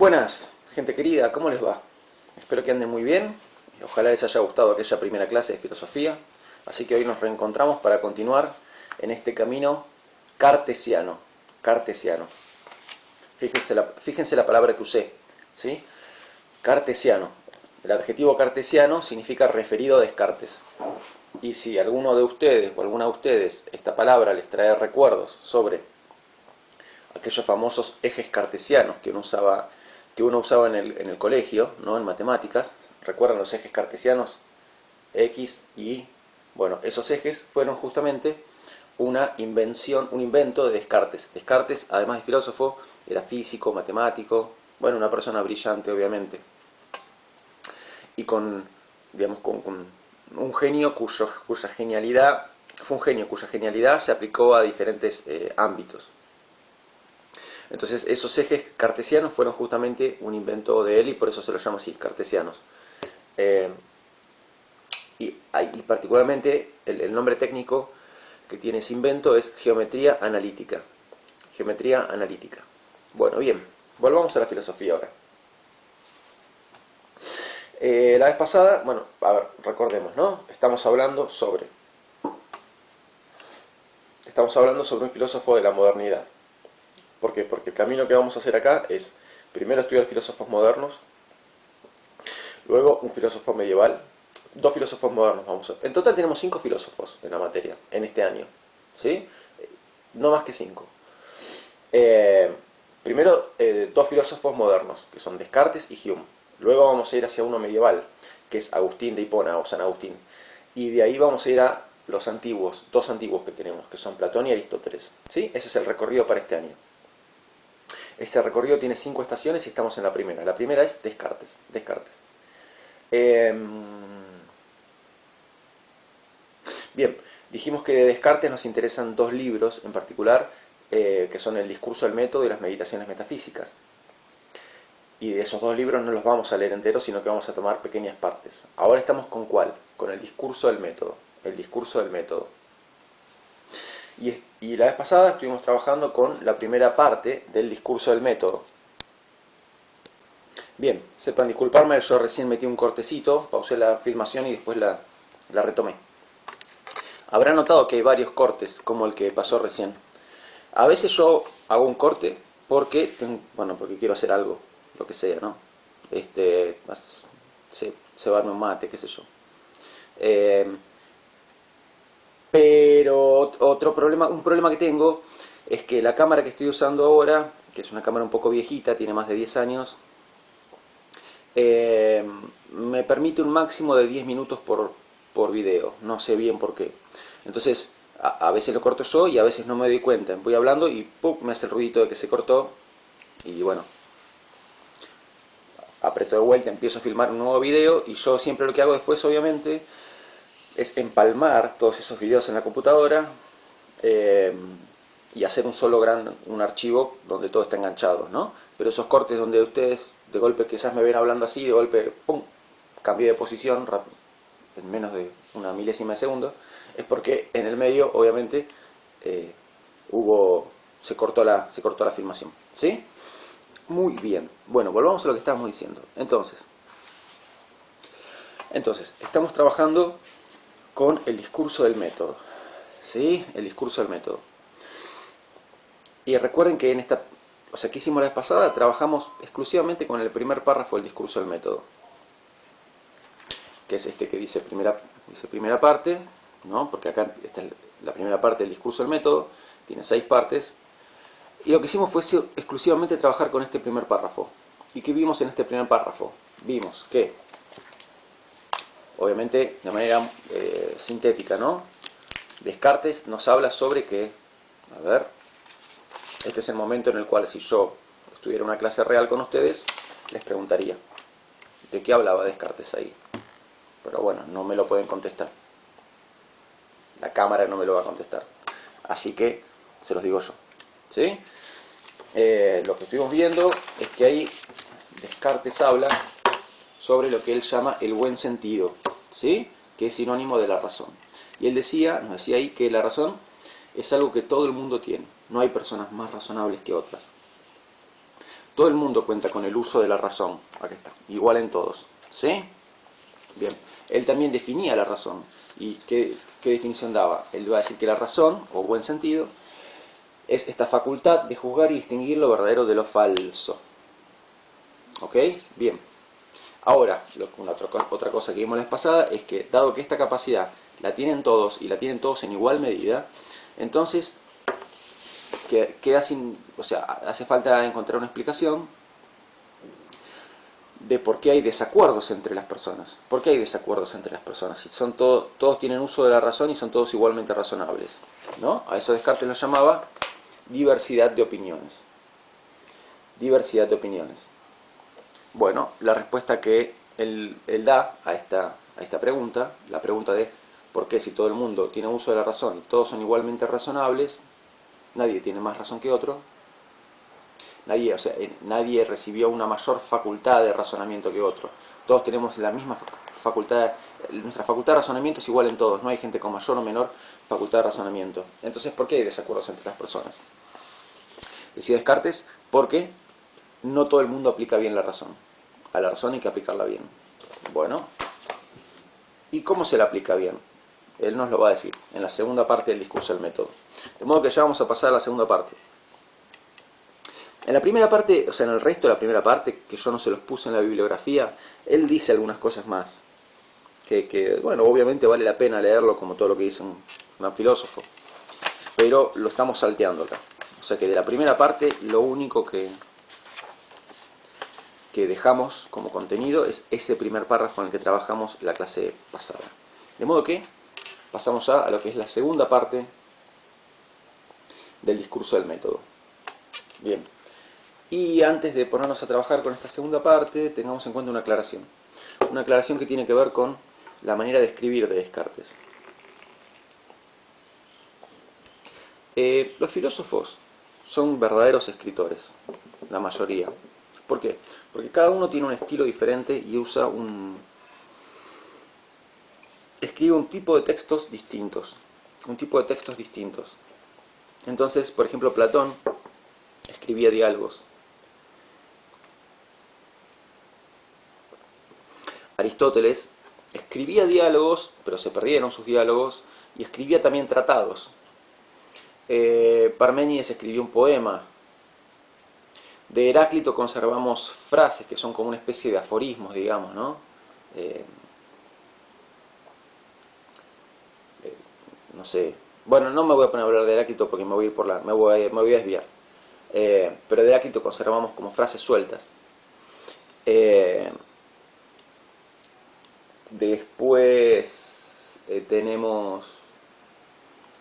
Buenas, gente querida, ¿cómo les va? Espero que anden muy bien. Ojalá les haya gustado aquella primera clase de filosofía. Así que hoy nos reencontramos para continuar en este camino cartesiano. Cartesiano. Fíjense la palabra que usé, ¿sí? Cartesiano. El adjetivo cartesiano significa referido a Descartes. Y si alguno de ustedes o alguna de ustedes esta palabra les trae recuerdos sobre aquellos famosos ejes cartesianos que uno usaba en el colegio, ¿no? En matemáticas, ¿recuerdan los ejes cartesianos? X, Y. Bueno, esos ejes fueron justamente una invención, un invento de Descartes. Descartes, además de filósofo, era físico, matemático, bueno, una persona brillante, obviamente. Y con un genio cuya genialidad, fue un genio cuya genialidad se aplicó a diferentes ámbitos. Entonces esos ejes cartesianos fueron justamente un invento de él y por eso se los llama así, cartesianos. Y particularmente el nombre técnico que tiene ese invento es geometría analítica. Geometría analítica. Bueno, bien, volvamos a la filosofía ahora. La vez pasada, bueno, a ver, recordemos, ¿no? Estamos hablando sobre un filósofo de la modernidad. ¿Por qué? Porque el camino que vamos a hacer acá es primero estudiar filósofos modernos, luego un filósofo medieval, dos filósofos modernos. En total tenemos 5 filósofos en la materia, en este año, ¿sí? No más que 5. Primero, 2 filósofos modernos, que son Descartes y Hume. Luego vamos a ir hacia uno medieval, que es Agustín de Hipona o San Agustín. Y de ahí vamos a ir a los antiguos, 2 antiguos que tenemos, que son Platón y Aristóteles, ¿sí? Ese es el recorrido para este año. Ese recorrido tiene 5 estaciones y estamos en la primera. La primera es Descartes. Bien, dijimos que de Descartes nos interesan 2 libros en particular, que son El discurso del método y las meditaciones metafísicas. Y de esos 2 libros no los vamos a leer enteros, sino que vamos a tomar pequeñas partes. Ahora estamos con ¿cuál? Con el discurso del método. El discurso del método. Y la vez pasada estuvimos trabajando con la primera parte del discurso del método. Bien, sepan disculparme, yo recién metí un cortecito, pausé la filmación y después la retomé. Habrán notado que hay varios cortes, como el que pasó recién. A veces yo hago un corte porque quiero hacer algo, lo que sea, ¿no? Cebarme un mate, qué sé yo. Pero un problema que tengo es que la cámara que estoy usando ahora, que es una cámara un poco viejita, tiene más de 10 años, me permite un máximo de 10 minutos por video, no sé bien por qué. Entonces, a veces lo corto yo y a veces no me doy cuenta. Voy hablando y ¡pum! Me hace el ruidito de que se cortó y bueno, aprieto de vuelta, empiezo a filmar un nuevo video y yo siempre lo que hago después, obviamente, es empalmar todos esos videos en la computadora y hacer un archivo donde todo está enganchado, ¿no? Pero esos cortes donde ustedes de golpe quizás me ven hablando así, de golpe, ¡pum!, cambié de posición en menos de una milésima de segundo, es porque en el medio, obviamente, se cortó la filmación, ¿sí? Muy bien. Bueno, volvamos a lo que estábamos diciendo. Entonces, estamos trabajando con el discurso del método, ¿sí? El discurso del método. Y recuerden que que hicimos la vez pasada, trabajamos exclusivamente con el primer párrafo del discurso del método, que es este que dice primera parte, ¿no? Porque acá está la primera parte del discurso del método, tiene 6 partes, y lo que hicimos fue exclusivamente trabajar con este primer párrafo. ¿Y qué vimos en este primer párrafo? Vimos que, obviamente de manera sintética, ¿no? Descartes nos habla sobre que, a ver, este es el momento en el cual si yo estuviera en una clase real con ustedes, les preguntaría, ¿de qué hablaba Descartes ahí? Pero bueno, no me lo pueden contestar. La cámara no me lo va a contestar. Así que, se los digo yo, ¿sí? Lo que estuvimos viendo es que ahí Descartes habla sobre lo que él llama el buen sentido, ¿sí? Que es sinónimo de la razón. Y él nos decía ahí que la razón es algo que todo el mundo tiene. No hay personas más razonables que otras. Todo el mundo cuenta con el uso de la razón. Aquí está. Igual en todos. ¿Sí? Bien. Él también definía la razón. ¿Y qué definición daba? Él va a decir que la razón, o buen sentido, es esta facultad de juzgar y distinguir lo verdadero de lo falso. ¿Ok? Bien. Ahora, otra cosa que vimos la vez pasada es que, dado que esta capacidad la tienen todos y la tienen todos en igual medida, entonces queda sin, o sea, hace falta encontrar una explicación de por qué hay desacuerdos entre las personas. ¿Por qué hay desacuerdos entre las personas? Si son todos tienen uso de la razón y son todos igualmente razonables, ¿no? A eso Descartes lo llamaba diversidad de opiniones. Diversidad de opiniones. Bueno, la respuesta que él da a esta pregunta, la pregunta de por qué si todo el mundo tiene uso de la razón y todos son igualmente razonables, nadie tiene más razón que otro, nadie recibió una mayor facultad de razonamiento que otro, todos tenemos la misma facultad, nuestra facultad de razonamiento es igual en todos, no hay gente con mayor o menor facultad de razonamiento. Entonces, ¿por qué hay desacuerdos entre las personas? Decía Descartes, porque no todo el mundo aplica bien la razón. A la razón hay que aplicarla bien. Bueno, ¿y cómo se la aplica bien? Él nos lo va a decir en la segunda parte del discurso del método. De modo que ya vamos a pasar a la segunda parte. En la primera parte, o sea, en el resto de la primera parte, que yo no se los puse en la bibliografía, él dice algunas cosas más. Bueno, obviamente vale la pena leerlo como todo lo que dice un gran filósofo. Pero lo estamos salteando acá. O sea que de la primera parte, lo único que dejamos como contenido es ese primer párrafo en el que trabajamos la clase pasada. De modo que pasamos ya a lo que es la segunda parte del discurso del método. Bien. Y antes de ponernos a trabajar con esta segunda parte, tengamos en cuenta una aclaración. Una aclaración que tiene que ver con la manera de escribir de Descartes. Los filósofos son verdaderos escritores, la mayoría. ¿Por qué? Porque cada uno tiene un estilo diferente y escribe un tipo de textos distintos. Entonces, por ejemplo, Platón escribía diálogos. Aristóteles escribía diálogos, pero se perdieron sus diálogos, y escribía también tratados. Parménides escribió un poema. De Heráclito conservamos frases que son como una especie de aforismos, digamos, ¿no? No sé. Bueno, no me voy a poner a hablar de Heráclito porque me voy a desviar. Pero de Heráclito conservamos como frases sueltas. Después tenemos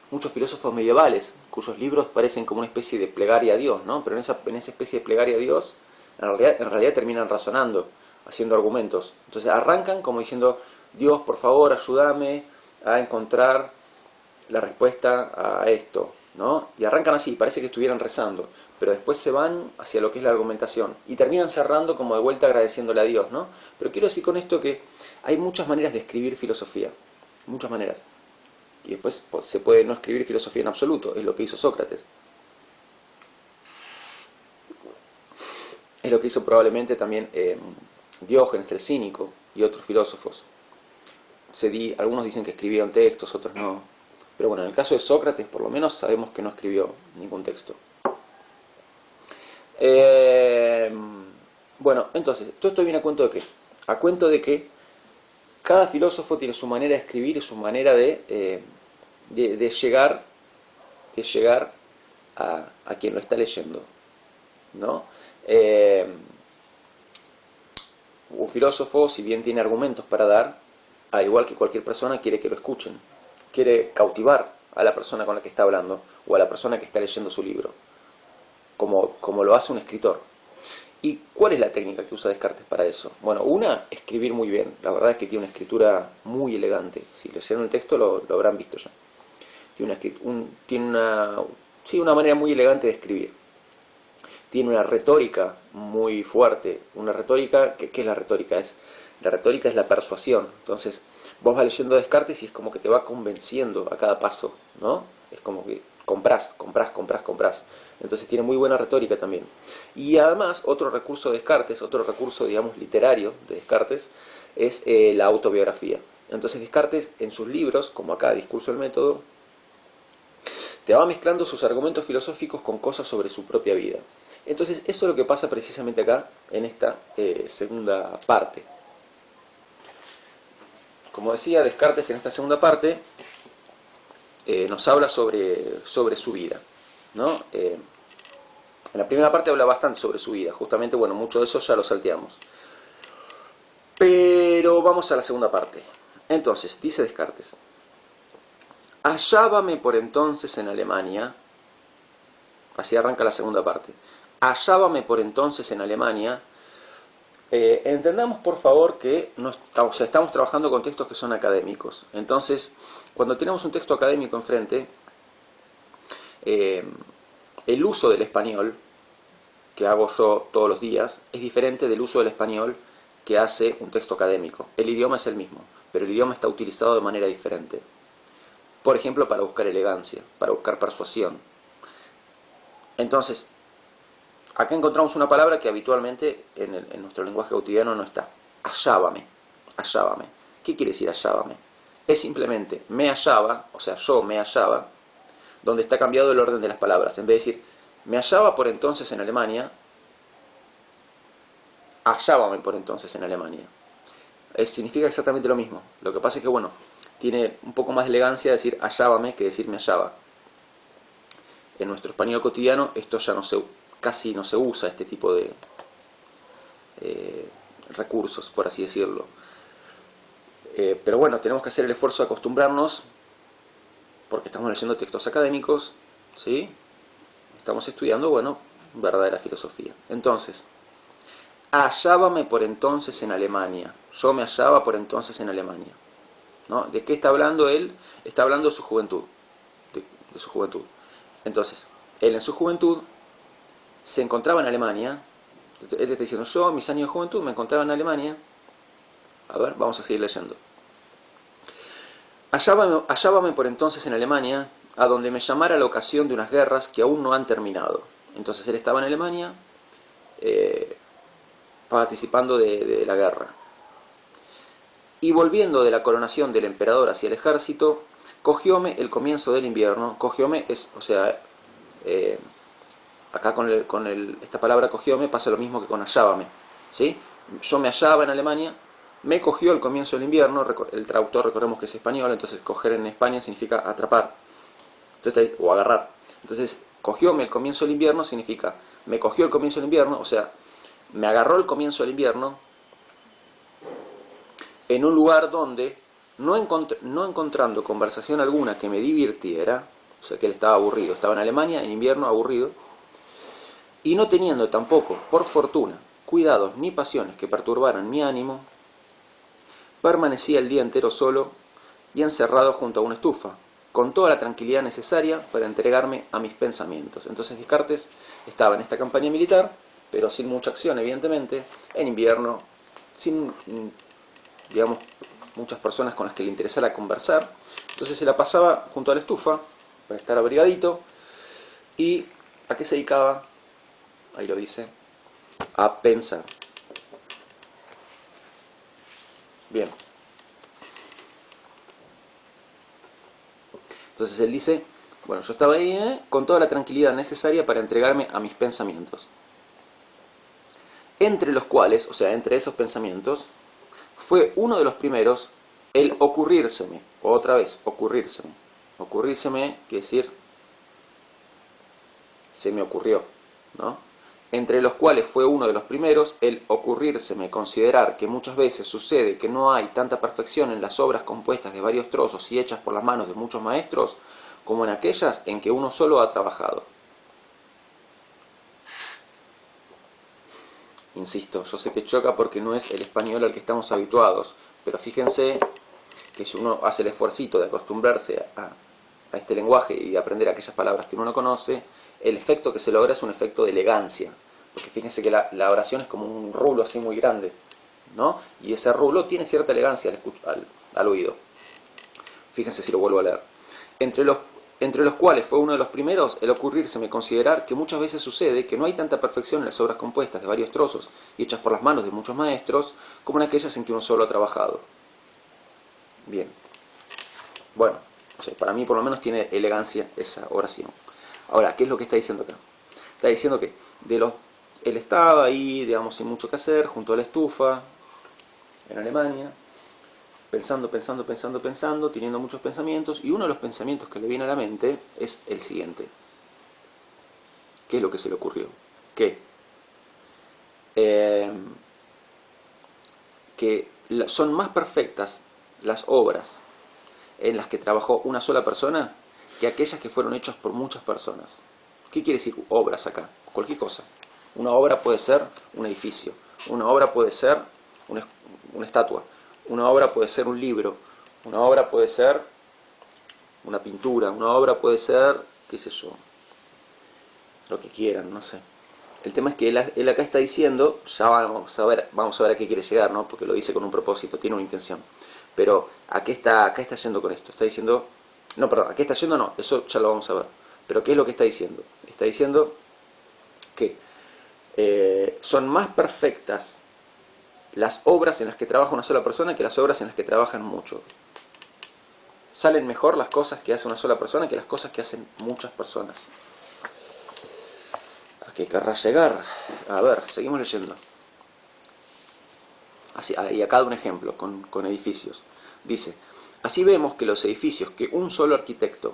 muchos filósofos medievales cuyos libros parecen como una especie de plegaria a Dios, ¿no? Pero en esa especie de plegaria a Dios, en realidad terminan razonando, haciendo argumentos. Entonces arrancan como diciendo, Dios, por favor, ayúdame a encontrar la respuesta a esto, ¿no? Y arrancan así, parece que estuvieran rezando, pero después se van hacia lo que es la argumentación y terminan cerrando como de vuelta agradeciéndole a Dios, ¿no? Pero quiero decir con esto que hay muchas maneras de escribir filosofía, muchas maneras. Y después se puede no escribir filosofía en absoluto, es lo que hizo Sócrates. Es lo que hizo probablemente también Diógenes el Cínico y otros filósofos. Algunos dicen que escribieron textos, otros no. Pero bueno, en el caso de Sócrates, por lo menos sabemos que no escribió ningún texto. Bueno, entonces, todo esto viene a cuento de ¿qué? A cuento de que cada filósofo tiene su manera de escribir y su manera de llegar a quien lo está leyendo, ¿no? Un filósofo, si bien tiene argumentos para dar, al igual que cualquier persona, quiere que lo escuchen. Quiere cautivar a la persona con la que está hablando o a la persona que está leyendo su libro, como lo hace un escritor. ¿Y cuál es la técnica que usa Descartes para eso? Bueno, escribir muy bien. La verdad es que tiene una escritura muy elegante. Si leyeron el texto lo habrán visto ya. Tiene una manera muy elegante de escribir. Tiene una retórica muy fuerte. Una retórica, ¿qué es la retórica? La retórica es la persuasión. Entonces, vos vas leyendo Descartes y es como que te va convenciendo a cada paso, ¿no? Es como que comprás, comprás, comprás, comprás. Entonces tiene muy buena retórica también. Y además, otro recurso de Descartes, otro recurso, digamos, literario de Descartes, es la autobiografía. Entonces Descartes, en sus libros, como acá Discurso del Método, te va mezclando sus argumentos filosóficos con cosas sobre su propia vida. Entonces, esto es lo que pasa precisamente acá, en esta segunda parte. Como decía, Descartes en esta segunda parte nos habla sobre su vida, ¿no? En la primera parte habla bastante sobre su vida, justamente, bueno, mucho de eso ya lo salteamos. Pero vamos a la segunda parte. Entonces, dice Descartes: hallábame por entonces en Alemania, así arranca la segunda parte, hallábame por entonces en Alemania. Entendamos por favor que no estamos, o sea, estamos trabajando con textos que son académicos. Entonces, cuando tenemos un texto académico enfrente, el uso del español que hago yo todos los días es diferente del uso del español que hace un texto académico. El idioma es el mismo, pero el idioma está utilizado de manera diferente. Por ejemplo, para buscar elegancia, para buscar persuasión. Entonces, acá encontramos una palabra que habitualmente en nuestro lenguaje cotidiano no está. Hallábame, hallábame. ¿Qué quiere decir hallábame? Es simplemente me hallaba, o sea, yo me hallaba, donde está cambiado el orden de las palabras. En vez de decir me hallaba por entonces en Alemania, hallábame por entonces en Alemania. Significa exactamente lo mismo. Lo que pasa es que, bueno, tiene un poco más de elegancia decir hallábame que decir me hallaba. En nuestro español cotidiano esto ya casi no se usa, este tipo de recursos, por así decirlo. Pero bueno, tenemos que hacer el esfuerzo de acostumbrarnos, porque estamos leyendo textos académicos, ¿sí? Estamos estudiando, bueno, verdadera filosofía. Entonces, hallábame por entonces en Alemania. Yo me hallaba por entonces en Alemania, ¿no? ¿De qué está hablando él? Está hablando de su juventud, de su juventud. Entonces, él en su juventud se encontraba en Alemania. Él está diciendo, yo en mis años de juventud me encontraba en Alemania. A ver, vamos a seguir leyendo. Hallábame por entonces en Alemania, a donde me llamara la ocasión de unas guerras que aún no han terminado. Entonces él estaba en Alemania participando de la guerra. Y volviendo de la coronación del emperador hacia el ejército, cogióme el comienzo del invierno. Cogióme es, o sea, acá esta palabra cogióme pasa lo mismo que con hallábame, ¿sí? Yo me hallaba en Alemania, me cogió el comienzo del invierno. El traductor, recordemos que es español, entonces coger en España significa atrapar, entonces, o agarrar. Entonces, cogióme el comienzo del invierno significa me cogió el comienzo del invierno, o sea, me agarró el comienzo del invierno en un lugar donde, no encontrando conversación alguna que me divirtiera, o sea que él estaba aburrido, estaba en Alemania en invierno aburrido, y no teniendo tampoco, por fortuna, cuidados ni pasiones que perturbaran mi ánimo, permanecía el día entero solo y encerrado junto a una estufa, con toda la tranquilidad necesaria para entregarme a mis pensamientos. Entonces Descartes estaba en esta campaña militar, pero sin mucha acción, evidentemente, en invierno, sin, digamos, muchas personas con las que le interesara conversar. Entonces se la pasaba junto a la estufa, para estar abrigadito, y ¿a qué se dedicaba? Ahí lo dice, a pensar. Bien. Entonces él dice, bueno, yo estaba ahí con toda la tranquilidad necesaria para entregarme a mis pensamientos. Entre los cuales, o sea, entre esos pensamientos, fue uno de los primeros el ocurrírseme, otra vez, ocurrírseme. Ocurrírseme quiere decir, se me ocurrió, ¿no? Entre los cuales fue uno de los primeros el ocurrírseme, considerar que muchas veces sucede que no hay tanta perfección en las obras compuestas de varios trozos y hechas por las manos de muchos maestros, como en aquellas en que uno solo ha trabajado. Insisto, yo sé que choca porque no es el español al que estamos habituados, pero fíjense que si uno hace el esfuercito de acostumbrarse a este lenguaje y de aprender aquellas palabras que uno no conoce, el efecto que se logra es un efecto de elegancia, porque fíjense que la oración es como un rulo así muy grande, ¿no? Y ese rulo tiene cierta elegancia al oído. Fíjense si lo vuelvo a leer. entre los cuales fue uno de los primeros el ocurrírseme considerar que muchas veces sucede que no hay tanta perfección en las obras compuestas de varios trozos y hechas por las manos de muchos maestros como en aquellas en que uno solo ha trabajado. Bien. Bueno, o sea, para mí por lo menos tiene elegancia esa oración. Ahora, ¿qué es lo que está diciendo acá? Está diciendo que él estaba ahí, digamos, sin mucho que hacer, junto a la estufa, en Alemania, pensando, teniendo muchos pensamientos, y uno de los pensamientos que le viene a la mente es el siguiente. ¿Qué es lo que se le ocurrió? Que son más perfectas las obras en las que trabajó una sola persona que aquellas que fueron hechas por muchas personas. ¿Qué quiere decir obras acá? Cualquier cosa. Una obra puede ser un edificio, una obra puede ser una estatua, una obra puede ser un libro, una obra puede ser una pintura, una obra puede ser, qué sé yo, lo que quieran, no sé. El tema es que él acá está diciendo, ya vamos a ver a qué quiere llegar, ¿no? Porque lo dice con un propósito, tiene una intención. Pero ¿a qué está yendo con esto? Está diciendo, no, perdón, ¿a qué está yendo? No, eso ya lo vamos a ver. Pero ¿qué es lo que está diciendo? Está diciendo que son más perfectas las obras en las que trabaja una sola persona que las obras en las que trabajan muchos. Salen mejor las cosas que hace una sola persona que las cosas que hacen muchas personas. ¿A qué querrá llegar? A ver, seguimos leyendo. Así, y acá da un ejemplo con edificios. Dice, así vemos que los edificios que un solo arquitecto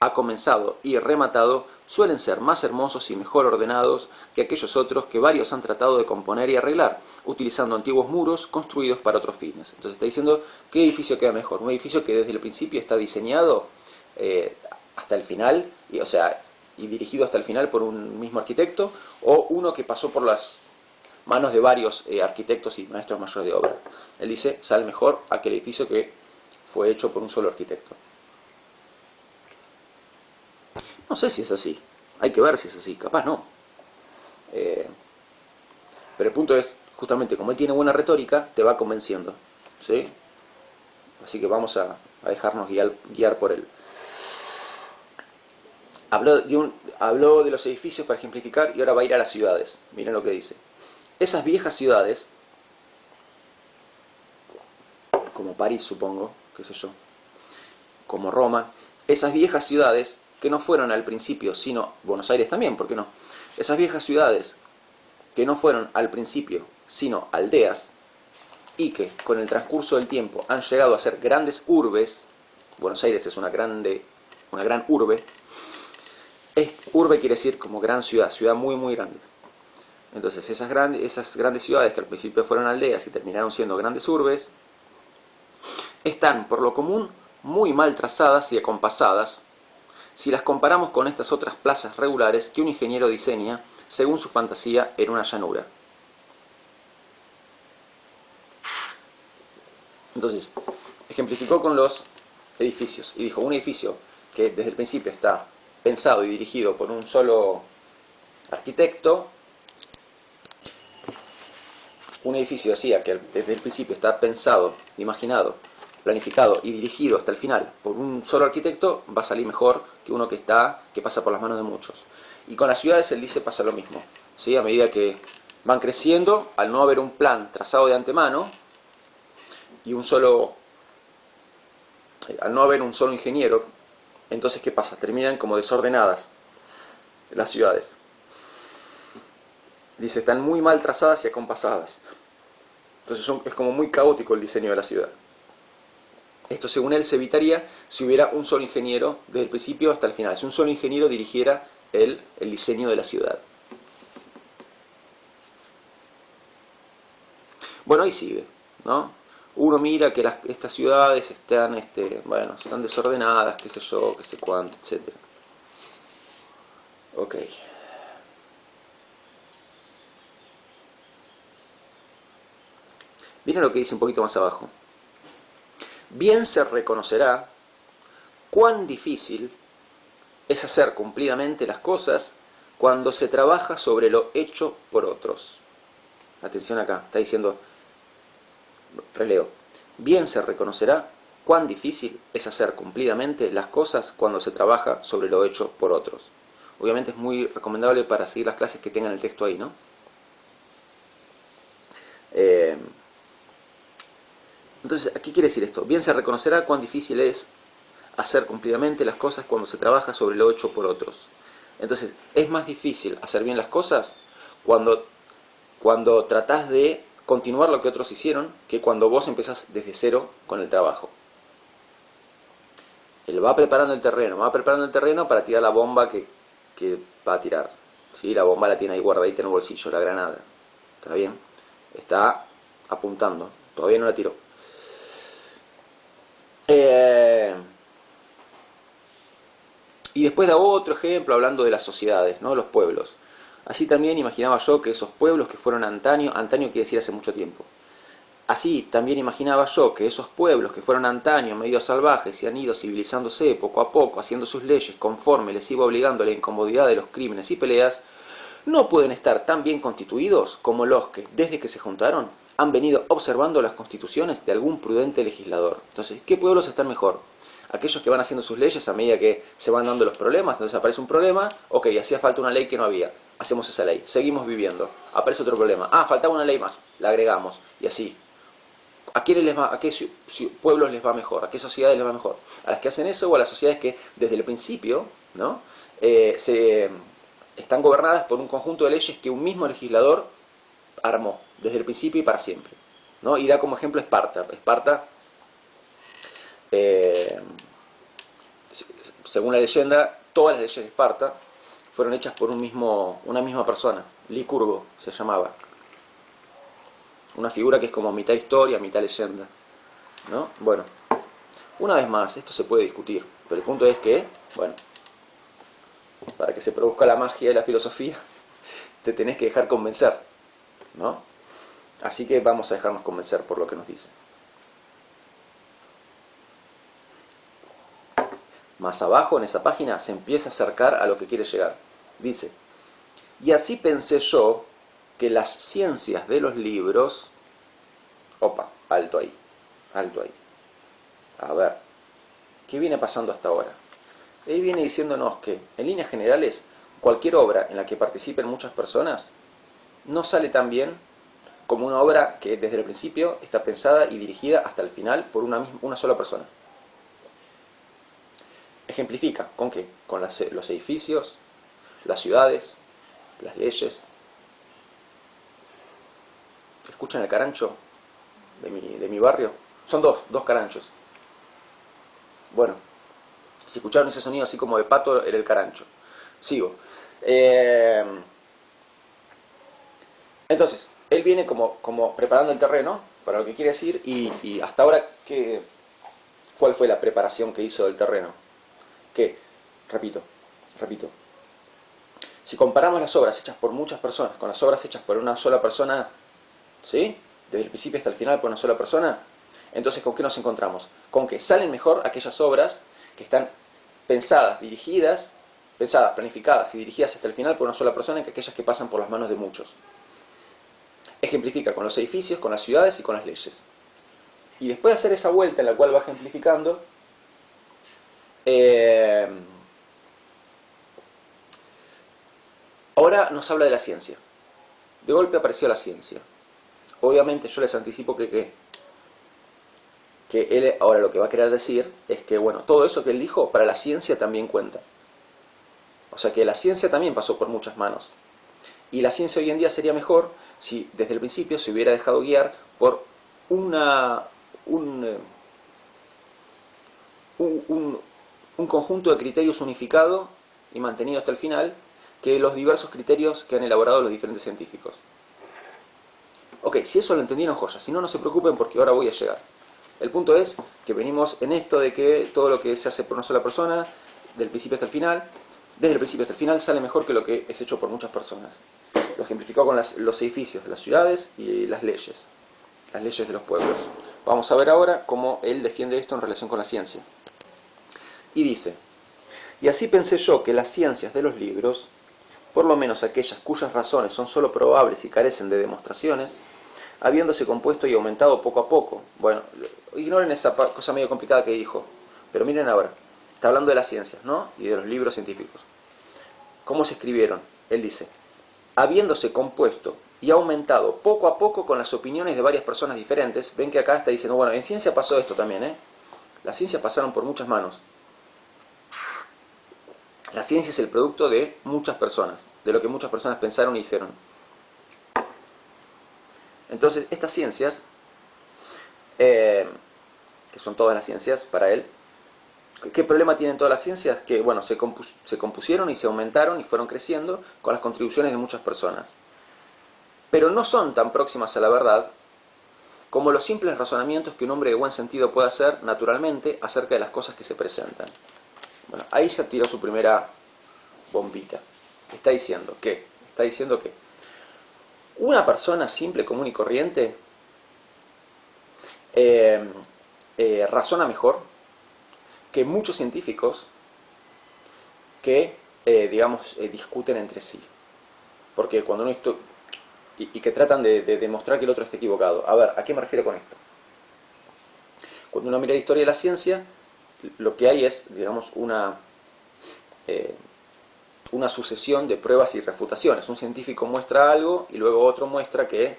ha comenzado y rematado suelen ser más hermosos y mejor ordenados que aquellos otros que varios han tratado de componer y arreglar, utilizando antiguos muros construidos para otros fines. Entonces está diciendo, ¿qué edificio queda mejor? Un edificio que desde el principio está diseñado hasta el final, y dirigido hasta el final por un mismo arquitecto, o uno que pasó por las manos de varios arquitectos y maestros mayores de obra. Él dice, sale mejor aquel edificio que fue hecho por un solo arquitecto. No sé si es así, hay que ver si es así, capaz no. Pero el punto es, justamente como él tiene buena retórica, te va convenciendo, ¿sí? Así que vamos a dejarnos guiar por él. Habló de los edificios para ejemplificar y ahora va a ir a las ciudades. Miren lo que dice. Esas viejas ciudades, como París supongo, qué sé yo, como Roma, esas viejas ciudades que no fueron al principio, sino Buenos Aires también, ¿por qué no? Esas viejas ciudades que no fueron al principio, sino aldeas, y que con el transcurso del tiempo han llegado a ser grandes urbes. Buenos Aires es una gran urbe. Urbe quiere decir como gran ciudad, ciudad muy muy grande. Entonces esas grandes ciudades que al principio fueron aldeas y terminaron siendo grandes urbes, están por lo común muy mal trazadas y acompasadas si las comparamos con estas otras plazas regulares que un ingeniero diseña según su fantasía en una llanura. Entonces, ejemplificó con los edificios y dijo, un edificio que desde el principio está pensado y dirigido por un solo arquitecto, un edificio decía que desde el principio está pensado, imaginado, planificado y dirigido hasta el final por un solo arquitecto, va a salir mejor que uno que pasa por las manos de muchos. Y con las ciudades él dice pasa lo mismo, ¿sí? A medida que van creciendo, al no haber un plan trazado de antemano y al no haber un solo ingeniero, entonces ¿qué pasa? Terminan como desordenadas las ciudades. Dice, están muy mal trazadas y acompasadas. Entonces es como muy caótico el diseño de la ciudad. Esto, según él, se evitaría si hubiera un solo ingeniero desde el principio hasta el final. Si un solo ingeniero dirigiera el diseño de la ciudad. Bueno, ahí sigue, ¿no? Uno mira que estas ciudades están desordenadas, qué sé yo, qué sé cuánto, etc. Ok. Miren lo que dice un poquito más abajo. Bien se reconocerá cuán difícil es hacer cumplidamente las cosas cuando se trabaja sobre lo hecho por otros. Atención acá, está diciendo, releo. Bien se reconocerá cuán difícil es hacer cumplidamente las cosas cuando se trabaja sobre lo hecho por otros. Obviamente es muy recomendable para seguir las clases que tengan el texto ahí, ¿no? Entonces, ¿qué quiere decir esto? Bien se reconocerá cuán difícil es hacer cumplidamente las cosas cuando se trabaja sobre lo hecho por otros. Entonces, es más difícil hacer bien las cosas cuando tratás de continuar lo que otros hicieron que cuando vos empezás desde cero con el trabajo. Él va preparando el terreno para tirar la bomba que va a tirar. ¿Sí? La bomba la tiene ahí guardadita en el bolsillo, la granada. ¿Está bien? Está apuntando. Todavía no la tiró. Y después da otro ejemplo hablando de las sociedades, ¿no? Los pueblos. Así también imaginaba yo que esos pueblos que fueron antaño quiere decir hace mucho tiempo. Así también imaginaba yo que esos pueblos que fueron antaño medio salvajes y han ido civilizándose poco a poco, haciendo sus leyes conforme les iba obligando a la incomodidad de los crímenes y peleas, no pueden estar tan bien constituidos como los que, desde que se juntaron, han venido observando las constituciones de algún prudente legislador. Entonces, ¿qué pueblos están mejor? Aquellos que van haciendo sus leyes a medida que se van dando los problemas. Entonces aparece un problema, ok, hacía falta una ley que no había, hacemos esa ley, seguimos viviendo, aparece otro problema, faltaba una ley más, la agregamos, y así. ¿A qué pueblos les va mejor? ¿A qué sociedades les va mejor? ¿A las que hacen eso o a las sociedades que desde el principio, ¿no? Están gobernadas por un conjunto de leyes que un mismo legislador armó desde el principio y para siempre, ¿no? Y da como ejemplo Esparta. Esparta, según la leyenda, todas las leyes de Esparta fueron hechas por una misma persona. Licurgo se llamaba. Una figura que es como mitad historia, mitad leyenda, ¿no? Bueno, una vez más, esto se puede discutir, pero el punto es que, bueno, para que se produzca la magia de la filosofía, te tenés que dejar convencer, ¿no? Así que vamos a dejarnos convencer por lo que nos dice. Más abajo en esa página se empieza a acercar a lo que quiere llegar. Dice, y así pensé yo que las ciencias de los libros... Opa, alto ahí, alto ahí. A ver, ¿qué viene pasando hasta ahora? Él viene diciéndonos que, en líneas generales, cualquier obra en la que participen muchas personas no sale tan bien como una obra que desde el principio está pensada y dirigida hasta el final por una sola persona. Ejemplifica, ¿con qué? Con los edificios, las ciudades, las leyes. ¿Escuchan el carancho de mi barrio? Son dos caranchos. Bueno, si escucharon ese sonido así como de pato, era el carancho. Sigo. Entonces, él viene como preparando el terreno para lo que quiere decir y hasta ahora, ¿cuál fue la preparación que hizo del terreno? Que, repito, si comparamos las obras hechas por muchas personas con las obras hechas por una sola persona, ¿sí? Desde el principio hasta el final por una sola persona, entonces ¿con qué nos encontramos? Con que salen mejor aquellas obras que están pensadas, planificadas y dirigidas hasta el final por una sola persona que aquellas que pasan por las manos de muchos. Ejemplifica con los edificios, con las ciudades y con las leyes. Y después de hacer esa vuelta en la cual va ejemplificando, ahora nos habla de la ciencia. De golpe apareció la ciencia. Obviamente yo les anticipo que él ahora lo que va a querer decir es que, bueno, todo eso que él dijo para la ciencia también cuenta. O sea que la ciencia también pasó por muchas manos. Y la ciencia hoy en día sería mejor si desde el principio se hubiera dejado guiar por un conjunto de criterios unificado y mantenido hasta el final que los diversos criterios que han elaborado los diferentes científicos. Ok, si eso lo entendieron, joya. Si no, no se preocupen porque ahora voy a llegar. El punto es que venimos en esto de que todo lo que se hace por una sola persona, del principio hasta el final, desde el principio hasta el final, sale mejor que lo que es hecho por muchas personas. Lo ejemplificó con los edificios de las ciudades y las leyes de los pueblos. Vamos a ver ahora cómo él defiende esto en relación con la ciencia. Y dice, y así pensé yo que las ciencias de los libros, por lo menos aquellas cuyas razones son solo probables y carecen de demostraciones, habiéndose compuesto y aumentado poco a poco. Bueno, ignoren esa cosa medio complicada que dijo, pero miren ahora, está hablando de las ciencias, ¿no? Y de los libros científicos. ¿Cómo se escribieron? Él dice, habiéndose compuesto y aumentado poco a poco con las opiniones de varias personas diferentes. Ven que acá está diciendo, bueno, en ciencia pasó esto también, ¿eh? Las ciencias pasaron por muchas manos. La ciencia es el producto de muchas personas, de lo que muchas personas pensaron y dijeron. Entonces, estas ciencias, que son todas las ciencias para él, ¿qué problema tienen todas las ciencias? Que, bueno, se compusieron y se aumentaron y fueron creciendo con las contribuciones de muchas personas. Pero no son tan próximas a la verdad como los simples razonamientos que un hombre de buen sentido puede hacer naturalmente acerca de las cosas que se presentan. Bueno, ahí ya tiró su primera bombita. Está diciendo que una persona simple, común y corriente razona mejor que muchos científicos que, discuten entre sí. Porque cuando uno y que tratan de demostrar que el otro esté equivocado. A ver, ¿a qué me refiero con esto? Cuando uno mira la historia de la ciencia, lo que hay es, digamos, una sucesión de pruebas y refutaciones. Un científico muestra algo y luego otro muestra que,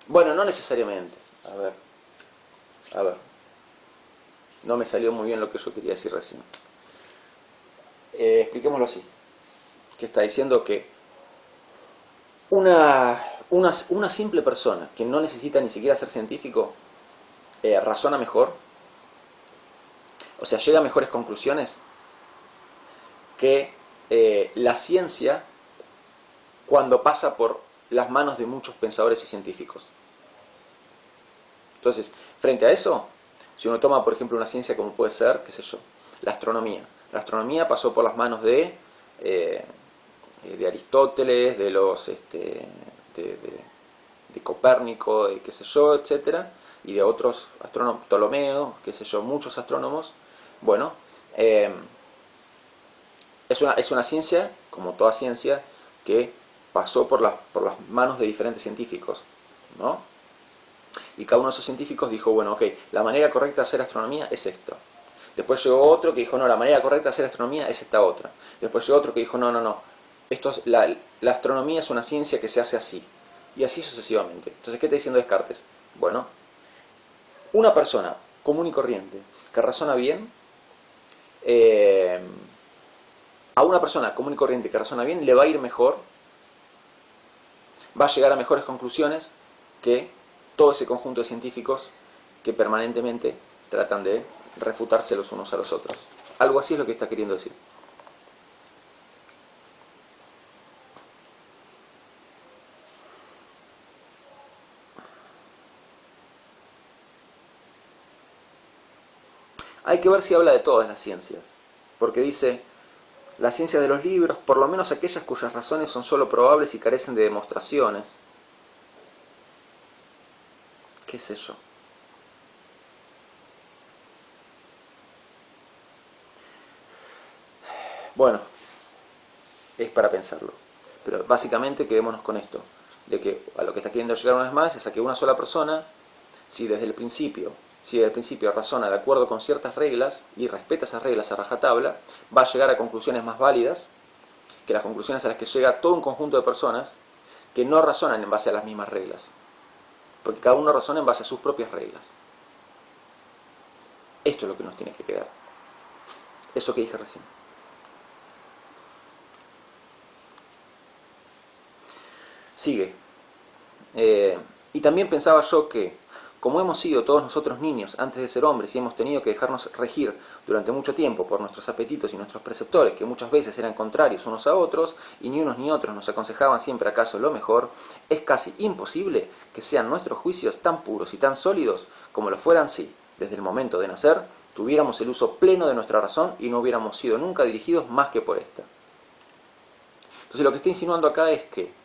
bueno, no necesariamente. A ver, no me salió muy bien lo que yo quería decir recién. Expliquémoslo así. Que está diciendo que una simple persona que no necesita ni siquiera ser científico razona mejor, o sea, llega a mejores conclusiones que la ciencia cuando pasa por las manos de muchos pensadores y científicos. Entonces, frente a eso, si uno toma, por ejemplo, una ciencia como puede ser, qué sé yo, la astronomía. La astronomía pasó por las manos de Aristóteles, de Copérnico, de qué sé yo, etcétera, y de otros astrónomos, Ptolomeo, qué sé yo, muchos astrónomos. Bueno, es una ciencia, como toda ciencia, que pasó por las manos de diferentes científicos, ¿no? Y cada uno de esos científicos dijo, bueno, ok, la manera correcta de hacer astronomía es esto. Después llegó otro que dijo, no, la manera correcta de hacer astronomía es esta otra. Después llegó otro que dijo, no, la astronomía es una ciencia que se hace así. Y así sucesivamente. Entonces, ¿qué está diciendo Descartes? Bueno, una persona común y corriente que razona bien, a una persona común y corriente que razona bien le va a ir mejor, va a llegar a mejores conclusiones que todo ese conjunto de científicos que permanentemente tratan de refutarse los unos a los otros. Algo así es lo que está queriendo decir. Hay que ver si habla de todas las ciencias, porque dice, la ciencia de los libros, por lo menos aquellas cuyas razones son sólo probables y carecen de demostraciones. ¿Qué sé yo? Bueno, es para pensarlo. Pero básicamente quedémonos con esto, de que a lo que está queriendo llegar una vez más es a que una sola persona, si desde el principio razona de acuerdo con ciertas reglas y respeta esas reglas a rajatabla, va a llegar a conclusiones más válidas que las conclusiones a las que llega todo un conjunto de personas que no razonan en base a las mismas reglas. Porque cada uno razona en base a sus propias reglas. Esto es lo que nos tiene que quedar. Eso que dije recién. Sigue. Y también pensaba yo que, como hemos sido todos nosotros niños antes de ser hombres y hemos tenido que dejarnos regir durante mucho tiempo por nuestros apetitos y nuestros preceptores, que muchas veces eran contrarios unos a otros, y ni unos ni otros nos aconsejaban siempre acaso lo mejor, es casi imposible que sean nuestros juicios tan puros y tan sólidos como lo fueran si, desde el momento de nacer, tuviéramos el uso pleno de nuestra razón y no hubiéramos sido nunca dirigidos más que por esta. Entonces lo que está insinuando acá es que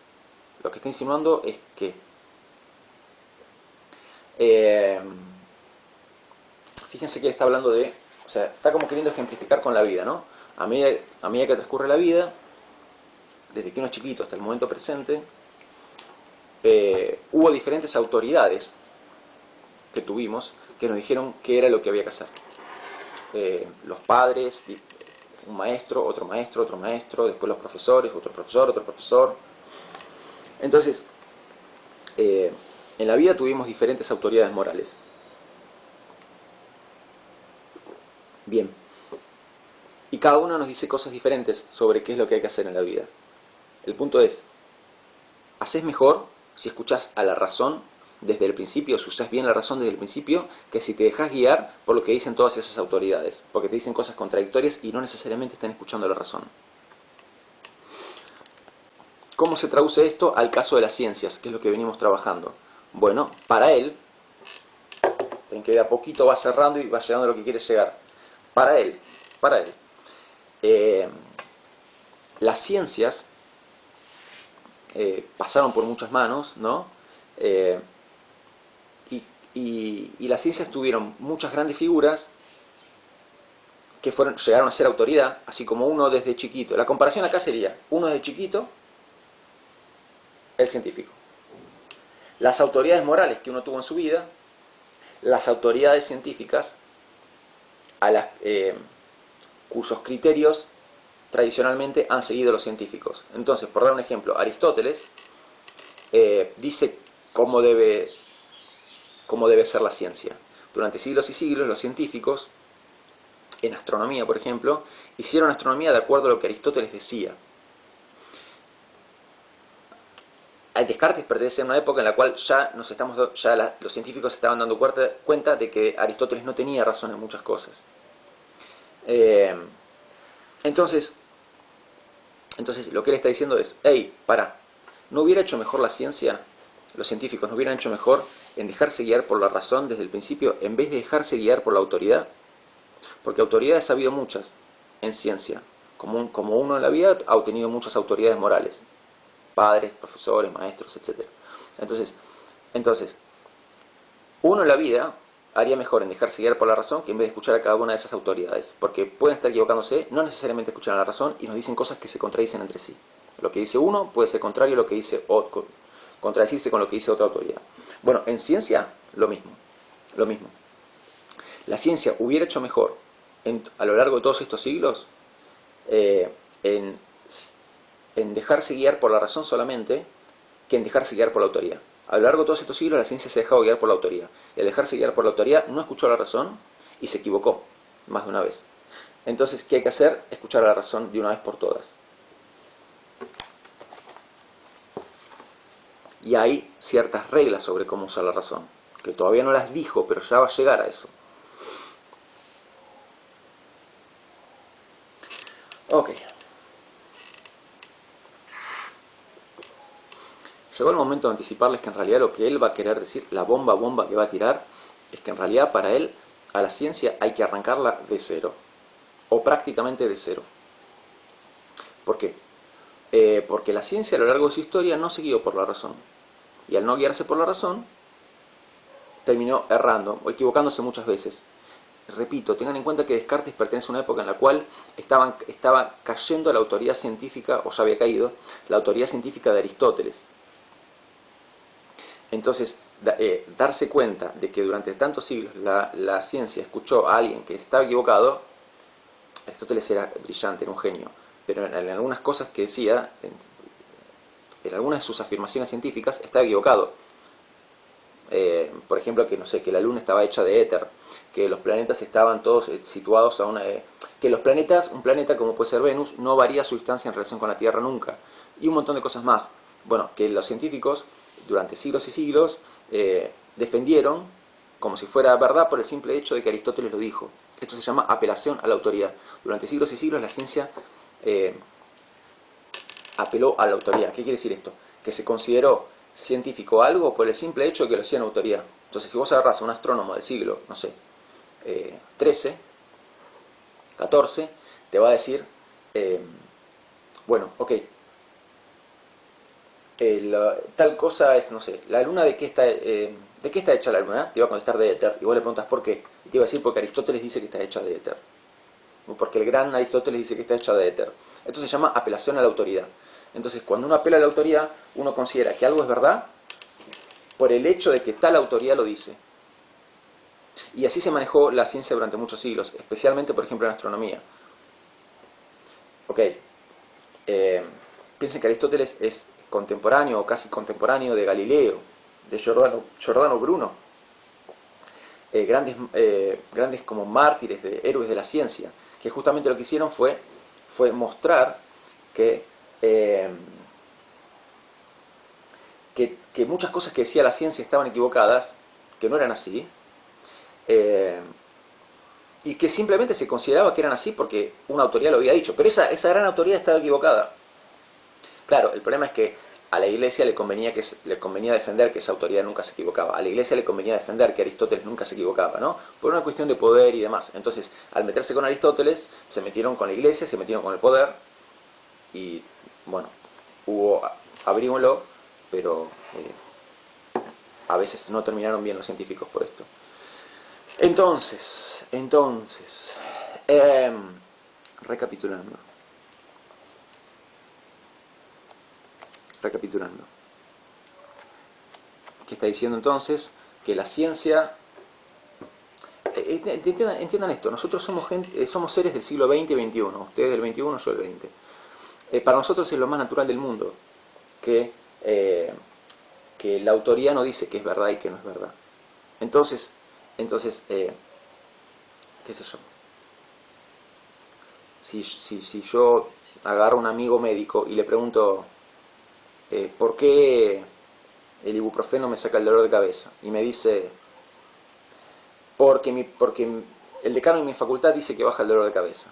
fíjense que él está hablando de, o sea, está como queriendo ejemplificar con la vida, ¿no? A medida que transcurre la vida, desde que uno es chiquito hasta el momento presente, hubo diferentes autoridades que tuvimos que nos dijeron qué era lo que había que hacer. Los padres, un maestro, otro maestro, después los profesores, otro profesor. Entonces, en la vida tuvimos diferentes autoridades morales. Bien. Y cada uno nos dice cosas diferentes sobre qué es lo que hay que hacer en la vida. El punto es, haces mejor si escuchás a la razón desde el principio, si usás bien la razón desde el principio, que si te dejas guiar por lo que dicen todas esas autoridades, porque te dicen cosas contradictorias y no necesariamente están escuchando la razón. ¿Cómo se traduce esto al caso de las ciencias, que es lo que venimos trabajando? Bueno, para él, en que de a poquito va cerrando y va llegando a lo que quiere llegar. Para él, las ciencias pasaron por muchas manos, ¿no? Y las ciencias tuvieron muchas grandes figuras que llegaron a ser autoridad, así como uno desde chiquito. La comparación acá sería, uno desde chiquito, el científico. Las autoridades morales que uno tuvo en su vida, las autoridades científicas, cuyos criterios tradicionalmente han seguido los científicos. Entonces, por dar un ejemplo, Aristóteles dice cómo debe ser la ciencia. Durante siglos y siglos los científicos, en astronomía por ejemplo, hicieron astronomía de acuerdo a lo que Aristóteles decía. Descartes pertenece a una época en la cual los científicos se estaban dando cuenta de que Aristóteles no tenía razón en muchas cosas. Entonces lo que él está diciendo es, hey, ¿no hubiera hecho mejor la ciencia? Los científicos no hubieran hecho mejor en dejarse guiar por la razón desde el principio en vez de dejarse guiar por la autoridad. Porque autoridades ha habido muchas en ciencia. Como uno en la vida ha obtenido muchas autoridades morales. Padres, profesores, maestros, etc. Entonces, uno en la vida haría mejor en dejarse guiar por la razón que en vez de escuchar a cada una de esas autoridades. Porque pueden estar equivocándose, no necesariamente escuchan a la razón y nos dicen cosas que se contradicen entre sí. Lo que dice uno puede ser contrario a lo que dice otro, contradecirse con lo que dice otra autoridad. Bueno, en ciencia, lo mismo. La ciencia hubiera hecho mejor a lo largo de todos estos siglos en dejarse guiar por la razón solamente que en dejarse guiar por la autoridad. A lo largo de todos estos siglos la ciencia se ha dejado guiar por la autoridad. Y al dejarse guiar por la autoridad no escuchó la razón y se equivocó más de una vez. Entonces, ¿qué hay que hacer? Escuchar a la razón de una vez por todas. Y hay ciertas reglas sobre cómo usar la razón, que todavía no las dijo, pero ya va a llegar a eso. Ok. Llegó el momento de anticiparles que en realidad lo que él va a querer decir, la bomba que va a tirar, es que en realidad para él, a la ciencia hay que arrancarla de cero, o prácticamente de cero. ¿Por qué? Porque la ciencia a lo largo de su historia no se guió por la razón. Y al no guiarse por la razón, terminó errando o equivocándose muchas veces. Repito, tengan en cuenta que Descartes pertenece a una época en la cual estaba cayendo la autoridad científica, o ya había caído, la autoridad científica de Aristóteles. Entonces, darse cuenta de que durante tantos siglos la ciencia escuchó a alguien que estaba equivocado, Aristóteles era brillante, era un genio, pero en algunas cosas que decía, en algunas de sus afirmaciones científicas, estaba equivocado. Por ejemplo, que la Luna estaba hecha de éter, que los planetas estaban todos situados a que los planetas, un planeta como puede ser Venus, no varía su distancia en relación con la Tierra nunca, y un montón de cosas más. Bueno, que los científicos durante siglos y siglos defendieron como si fuera verdad por el simple hecho de que Aristóteles lo dijo. Esto se llama apelación a la autoridad. Durante siglos y siglos la ciencia apeló a la autoridad. ¿Qué quiere decir esto? Que se consideró científico algo por el simple hecho de que lo hacía en autoridad. Entonces, si vos agarrás a un astrónomo del siglo, no sé, 13, 14, te va a decir, bueno, ok, tal cosa es, no sé, la luna ¿de qué está hecha la luna? Te iba a contestar de éter, y vos le preguntas por qué, y te iba a decir porque Aristóteles dice que está hecha de éter, porque el gran Aristóteles dice que está hecha de éter. Esto se llama apelación a la autoridad. Entonces, cuando uno apela a la autoridad, uno considera que algo es verdad por el hecho de que tal autoridad lo dice. Y así se manejó la ciencia durante muchos siglos, especialmente, por ejemplo, en astronomía. Ok, piensen que Aristóteles es contemporáneo o casi contemporáneo de Galileo, de Giordano Bruno, grandes como mártires, de héroes de la ciencia, que justamente lo que hicieron fue mostrar que, que muchas cosas que decía la ciencia estaban equivocadas, que no eran así, y que simplemente se consideraba que eran así porque una autoridad lo había dicho, pero esa gran autoridad estaba equivocada. Claro, el problema es que a la Iglesia le convenía defender que esa autoridad nunca se equivocaba. A la Iglesia le convenía defender que Aristóteles nunca se equivocaba, ¿no? Por una cuestión de poder y demás. Entonces, al meterse con Aristóteles, se metieron con la Iglesia, se metieron con el poder, y, bueno, abrímoslo, pero a veces no terminaron bien los científicos por esto. Entonces, recapitulando. ¿Qué está diciendo entonces? Que la ciencia... entiendan esto, nosotros somos seres del siglo XX y XXI, ustedes del XXI, yo del XX. Para nosotros es lo más natural del mundo que la autoridad no dice que es verdad y que no es verdad. Entonces, qué sé yo, si yo agarro a un amigo médico y le pregunto ¿por qué el ibuprofeno me saca el dolor de cabeza? Y me dice, porque el decano de mi facultad dice que baja el dolor de cabeza.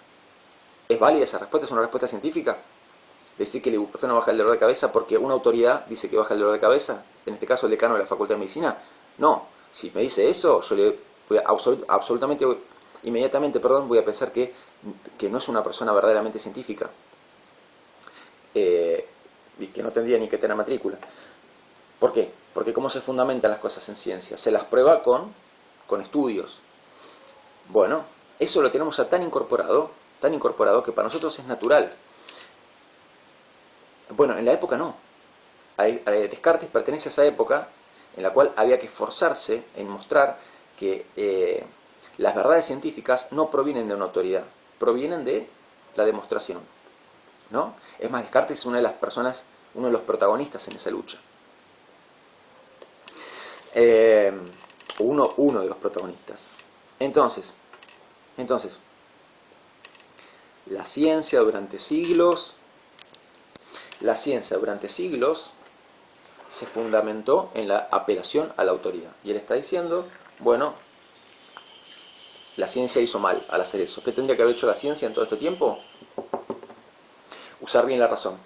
¿Es válida esa respuesta? ¿Es una respuesta científica? Decir que el ibuprofeno baja el dolor de cabeza porque una autoridad dice que baja el dolor de cabeza, en este caso el decano de la facultad de medicina. No, si me dice eso, yo le voy inmediatamente voy a pensar que no es una persona verdaderamente científica. Y que no tendría ni que tener matrícula. ¿Por qué? Porque ¿cómo se fundamentan las cosas en ciencia? Se las prueba con estudios. Bueno, eso lo tenemos ya tan incorporado que para nosotros es natural. Bueno, en la época no. Descartes pertenece a esa época en la cual había que esforzarse en mostrar que las verdades científicas no provienen de una autoridad, provienen de la demostración, ¿no? Es más, Descartes es una de las personas, uno de los protagonistas en esa lucha. Uno de los protagonistas. Entonces, la ciencia durante siglos se fundamentó en la apelación a la autoridad. Y él está diciendo, bueno, la ciencia hizo mal al hacer eso. ¿Qué tendría que haber hecho la ciencia en todo este tiempo? Usar bien la razón.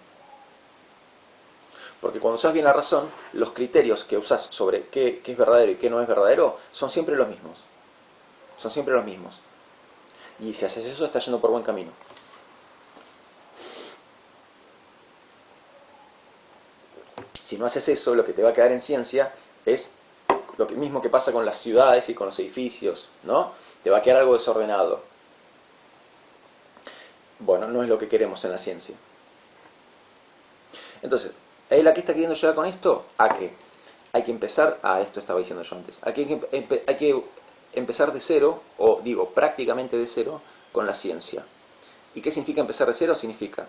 Porque cuando usas bien la razón, los criterios que usas sobre qué es verdadero y qué no es verdadero son siempre los mismos. Y si haces eso, estás yendo por buen camino. Si no haces eso, lo que te va a quedar en ciencia es lo mismo que pasa con las ciudades y con los edificios, ¿no? Te va a quedar algo desordenado. Bueno, no es lo que queremos en la ciencia. Entonces, ¿él a qué está queriendo llegar con esto? A que hay que empezar, esto estaba diciendo yo antes, hay que empezar de cero, o digo, prácticamente de cero, con la ciencia. ¿Y qué significa empezar de cero? Significa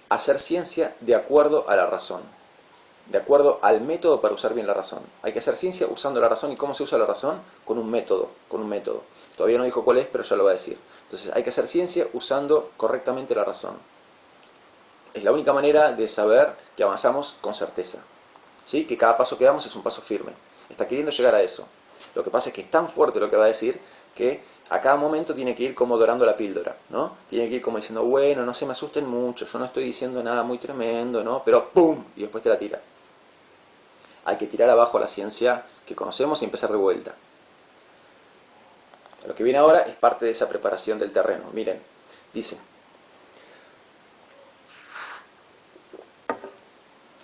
hacer ciencia de acuerdo a la razón, de acuerdo al método para usar bien la razón. Hay que hacer ciencia usando la razón. ¿Y cómo se usa la razón? Con un método. Todavía no dijo cuál es, pero ya lo va a decir. Entonces hay que hacer ciencia usando correctamente la razón. Es la única manera de saber que avanzamos con certeza, ¿sí? Que cada paso que damos es un paso firme. Está queriendo llegar a eso. Lo que pasa es que es tan fuerte lo que va a decir que a cada momento tiene que ir como dorando la píldora, ¿no? Tiene que ir como diciendo, bueno, no se me asusten mucho, yo no estoy diciendo nada muy tremendo, ¿no? Pero ¡pum! Y después te la tira. Hay que tirar abajo la ciencia que conocemos y empezar de vuelta. Lo que viene ahora es parte de esa preparación del terreno. Miren, dice: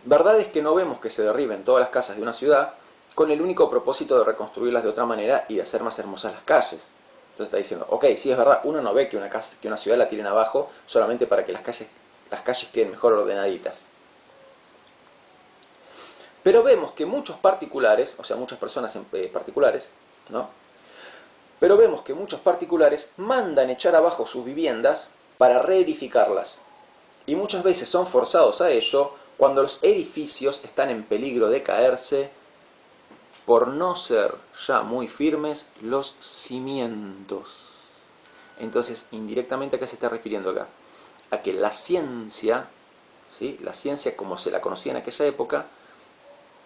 verdad es que no vemos que se derriben todas las casas de una ciudad con el único propósito de reconstruirlas de otra manera y de hacer más hermosas las calles. Entonces está diciendo, ok, sí es verdad, uno no ve que una ciudad la tiren abajo solamente para que las calles queden mejor ordenaditas. Pero vemos que muchos particulares, o sea, muchas personas particulares, ¿no? Pero vemos que muchos particulares mandan echar abajo sus viviendas para reedificarlas. Y muchas veces son forzados a ello cuando los edificios están en peligro de caerse por no ser ya muy firmes los cimientos. Entonces, indirectamente, ¿a qué se está refiriendo acá? A que la ciencia, ¿sí? La ciencia como se la conocía en aquella época,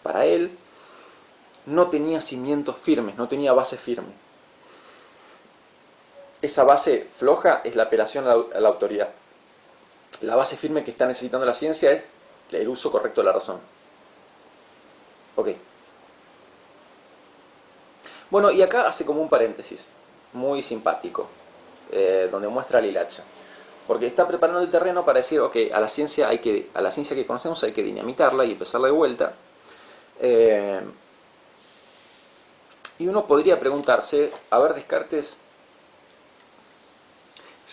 para él, no tenía cimientos firmes, no tenía base firme. Esa base floja es la apelación a la autoridad. La base firme que está necesitando la ciencia es el uso correcto de la razón. Ok. Bueno, y acá hace como un paréntesis, muy simpático, donde muestra la hilacha. Porque está preparando el terreno para decir, ok, a la ciencia que conocemos hay que dinamitarla y empezarla de vuelta. Y uno podría preguntarse, a ver, Descartes,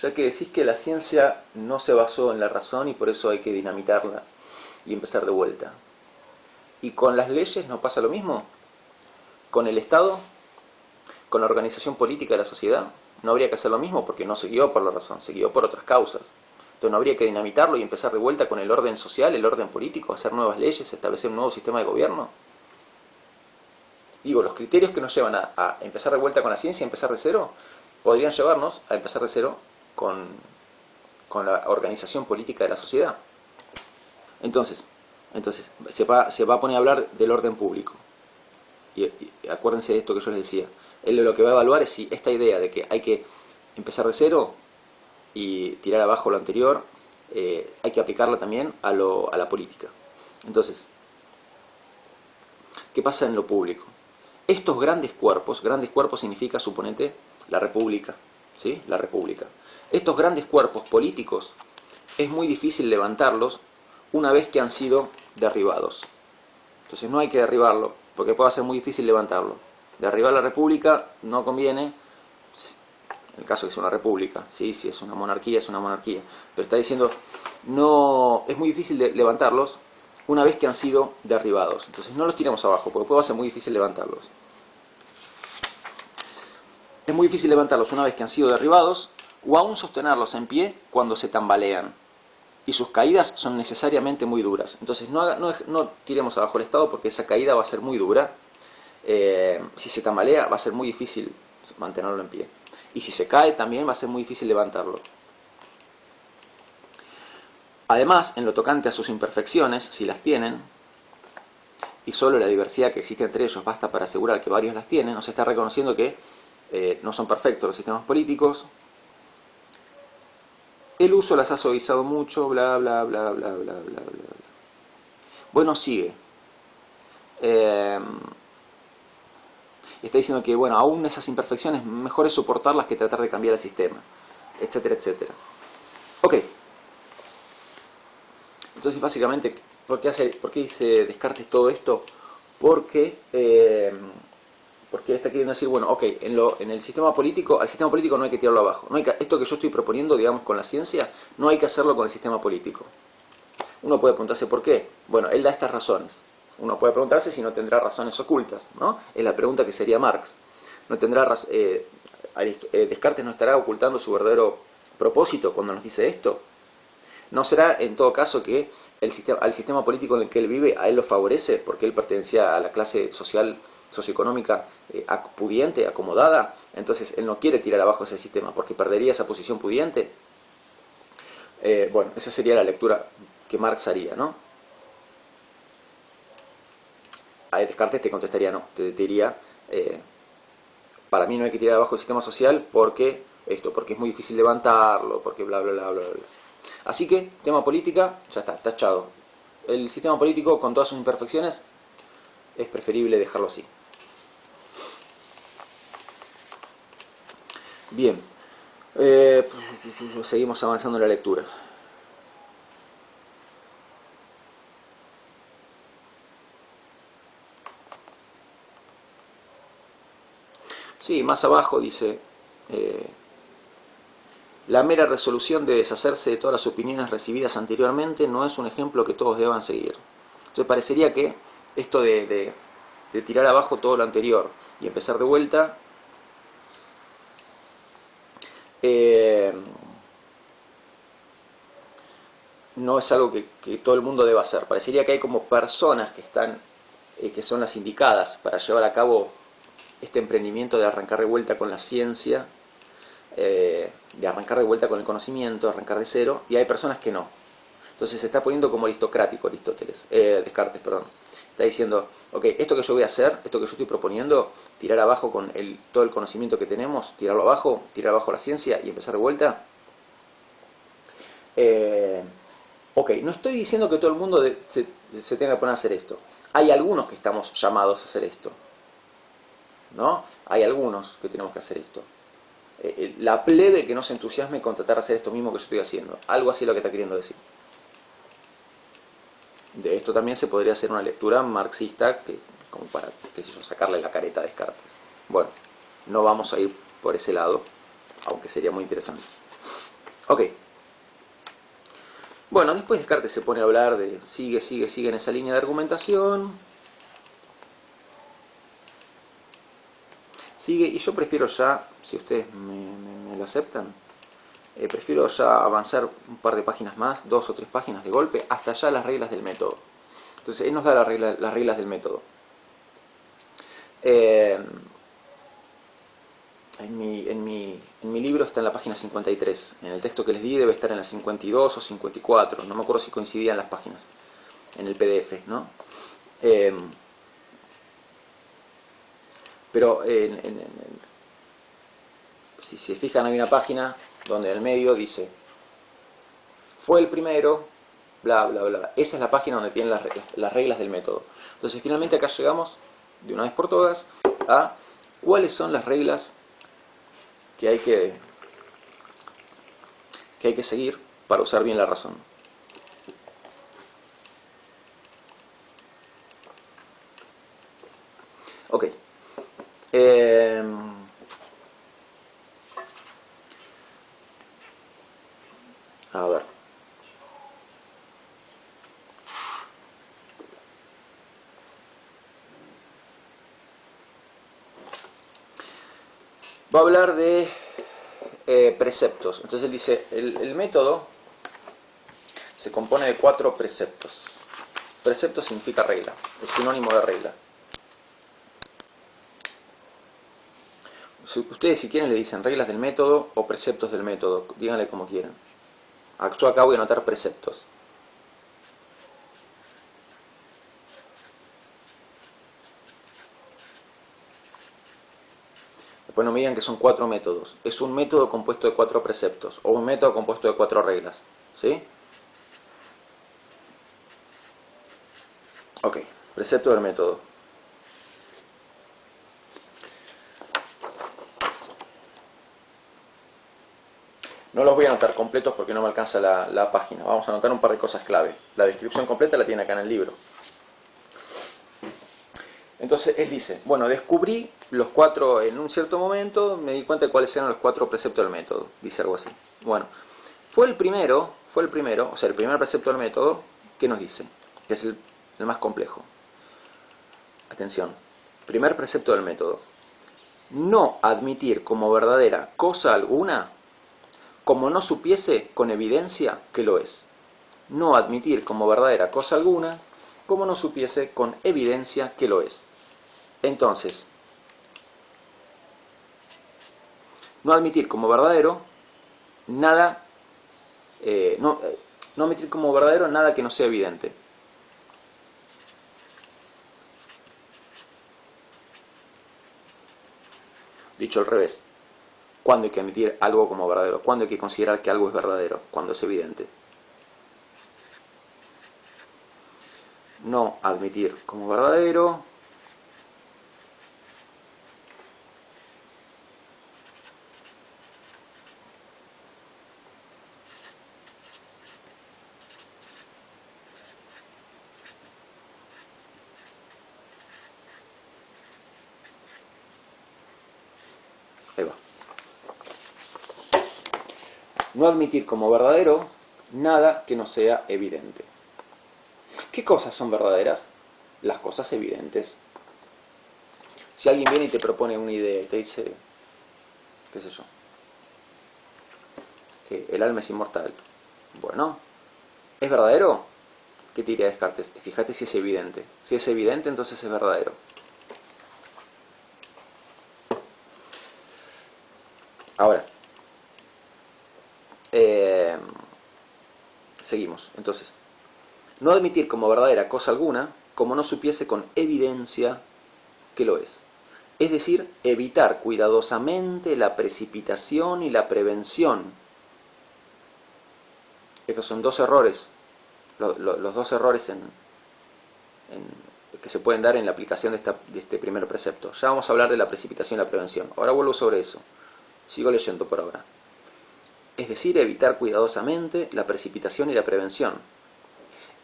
ya que decís que la ciencia no se basó en la razón y por eso hay que dinamitarla y empezar de vuelta. ¿Y con las leyes no pasa lo mismo? ¿Con el Estado? ¿Con la organización política de la sociedad? No habría que hacer lo mismo porque no se guió por la razón, se guió por otras causas. Entonces no habría que dinamitarlo y empezar de vuelta con el orden social, el orden político, hacer nuevas leyes, establecer un nuevo sistema de gobierno. Digo, los criterios que nos llevan a empezar de vuelta con la ciencia, empezar de cero, podrían llevarnos a empezar de cero con la organización política de la sociedad. Entonces se va a poner a hablar del orden público. Y acuérdense de esto que yo les decía. Él lo que va a evaluar es si esta idea de que hay que empezar de cero y tirar abajo lo anterior, hay que aplicarla también a la política. Entonces, ¿qué pasa en lo público? Estos grandes cuerpos significa, suponete, la república, ¿sí? La república. Estos grandes cuerpos políticos es muy difícil levantarlos una vez que han sido derribados. Entonces no hay que derribarlo, porque puede ser muy difícil levantarlo. Derribar la república no conviene, en el caso de que sea una república, ¿sí? Si es una monarquía, es una monarquía. Pero está diciendo, no, es muy difícil levantarlos una vez que han sido derribados. Entonces no los tiremos abajo, porque puede ser muy difícil levantarlos. Es muy difícil levantarlos una vez que han sido derribados, o aún sostenerlos en pie cuando se tambalean. Y sus caídas son necesariamente muy duras. Entonces no tiremos abajo el Estado porque esa caída va a ser muy dura. Si se tambalea va a ser muy difícil mantenerlo en pie. Y si se cae también va a ser muy difícil levantarlo. Además, en lo tocante a sus imperfecciones, si las tienen, y solo la diversidad que existe entre ellos basta para asegurar que varios las tienen, nos está reconociendo que no son perfectos los sistemas políticos. El uso las ha suavizado mucho, bla, bla, bla, bla, bla, bla, bla, bla. Bueno, sigue. Está diciendo que, bueno, aún esas imperfecciones, mejor es soportarlas que tratar de cambiar el sistema, etcétera, etcétera. Ok. Entonces, básicamente, ¿por qué dice Descartes todo esto? Porque está queriendo decir, bueno, ok, en el sistema político, al sistema político no hay que tirarlo abajo. Esto que yo estoy proponiendo, digamos, con la ciencia, no hay que hacerlo con el sistema político. Uno puede preguntarse por qué. Bueno, él da estas razones. Uno puede preguntarse si no tendrá razones ocultas, ¿no? Es la pregunta que sería Marx. ¿No tendrá Descartes no estará ocultando su verdadero propósito cuando nos dice esto? ¿No será en todo caso que al sistema político en el que él vive a él lo favorece porque él pertenecía a la clase social, socioeconómica pudiente, acomodada? Entonces él no quiere tirar abajo ese sistema porque perdería esa posición pudiente. Bueno, esa sería la lectura que Marx haría, ¿no? A Descartes te contestaría no, te diría, para mí no hay que tirar abajo el sistema social porque es muy difícil levantarlo, porque bla, bla, bla, bla, bla. Así que, tema política, ya está, tachado. El sistema político, con todas sus imperfecciones, es preferible dejarlo así. Bien, seguimos avanzando en la lectura. Sí, más abajo dice, la mera resolución de deshacerse de todas las opiniones recibidas anteriormente no es un ejemplo que todos deban seguir. Entonces parecería que esto de tirar abajo todo lo anterior y empezar de vuelta, no es algo que todo el mundo deba hacer. Parecería que hay como personas que están, que son las indicadas para llevar a cabo este emprendimiento de arrancar de vuelta con la ciencia, de arrancar de vuelta con el conocimiento, arrancar de cero, y hay personas que no. Entonces se está poniendo como aristocrático Descartes, perdón. Está diciendo, ok, esto que yo voy a hacer, esto que yo estoy proponiendo, tirar abajo con todo el conocimiento que tenemos, tirar abajo la ciencia y empezar de vuelta. Ok, no estoy diciendo que todo el mundo se tenga que poner a hacer esto. Hay algunos que estamos llamados a hacer esto, ¿no? Hay algunos que tenemos que hacer esto. La plebe que no se entusiasme con tratar de hacer esto mismo que yo estoy haciendo. Algo así es lo que está queriendo decir. De esto también se podría hacer una lectura marxista, como para, qué sé yo, sacarle la careta a Descartes. Bueno, no vamos a ir por ese lado, aunque sería muy interesante. Ok. Bueno, después Descartes se pone a hablar de, sigue en esa línea de argumentación. Sigue, y yo prefiero ya, si ustedes me lo aceptan, prefiero ya avanzar un par de páginas más, 2 o 3 páginas de golpe, hasta ya las reglas del método. Entonces, él nos da las reglas del método. En mi libro está en la página 53. En el texto que les di debe estar en la 52 o 54. No me acuerdo si coincidían las páginas en el PDF, ¿no? Pero si se fijan, hay una página donde en el medio dice, fue el primero, bla, bla, bla. Esa es la página donde tienen las reglas del método. Entonces, finalmente acá llegamos, de una vez por todas, a cuáles son las reglas que hay que seguir para usar bien la razón. Ok. A ver. Va a hablar de preceptos. Entonces él dice, el método se compone de 4 preceptos. Precepto significa regla, es sinónimo de regla. Ustedes, si quieren, le dicen reglas del método o preceptos del método, díganle como quieran. Yo acá voy a anotar preceptos. Después no me digan que son 4 métodos. Es un método compuesto de 4 preceptos o un método compuesto de 4 reglas. ¿Sí? Ok, precepto del método. No los voy a anotar completos porque no me alcanza la página. Vamos a anotar un par de cosas clave. La descripción completa la tiene acá en el libro. Entonces él dice, bueno, descubrí los 4 en un cierto momento, me di cuenta de cuáles eran los 4 preceptos del método. Dice algo así. Bueno, fue el primero, o sea, el primer precepto del método, ¿qué nos dice? Que es el más complejo. Atención, primer precepto del método. No admitir como verdadera cosa alguna como no supiese con evidencia que lo es. No admitir como verdadera cosa alguna como no supiese con evidencia que lo es. Entonces, no admitir como verdadero nada, no admitir como verdadero nada que no sea evidente. Dicho al revés, ¿cuándo hay que admitir algo como verdadero? ¿Cuándo hay que considerar que algo es verdadero? Cuando es evidente. No admitir como verdadero ahí va. No admitir como verdadero nada que no sea evidente. ¿Qué cosas son verdaderas? Las cosas evidentes. Si alguien viene y te propone una idea y te dice, qué sé yo, el alma es inmortal. Bueno, ¿es verdadero? ¿Qué te diría Descartes? Fíjate si es evidente. Si es evidente, entonces es verdadero. Ahora, seguimos. Entonces, no admitir como verdadera cosa alguna, como no supiese con evidencia que lo es. Es decir, evitar cuidadosamente la precipitación y la prevención. Estos son dos errores, los dos errores que se pueden dar en la aplicación de este primer precepto. Ya vamos a hablar de la precipitación y la prevención. Ahora vuelvo sobre eso. Sigo leyendo por ahora. Es decir, evitar cuidadosamente la precipitación y la prevención.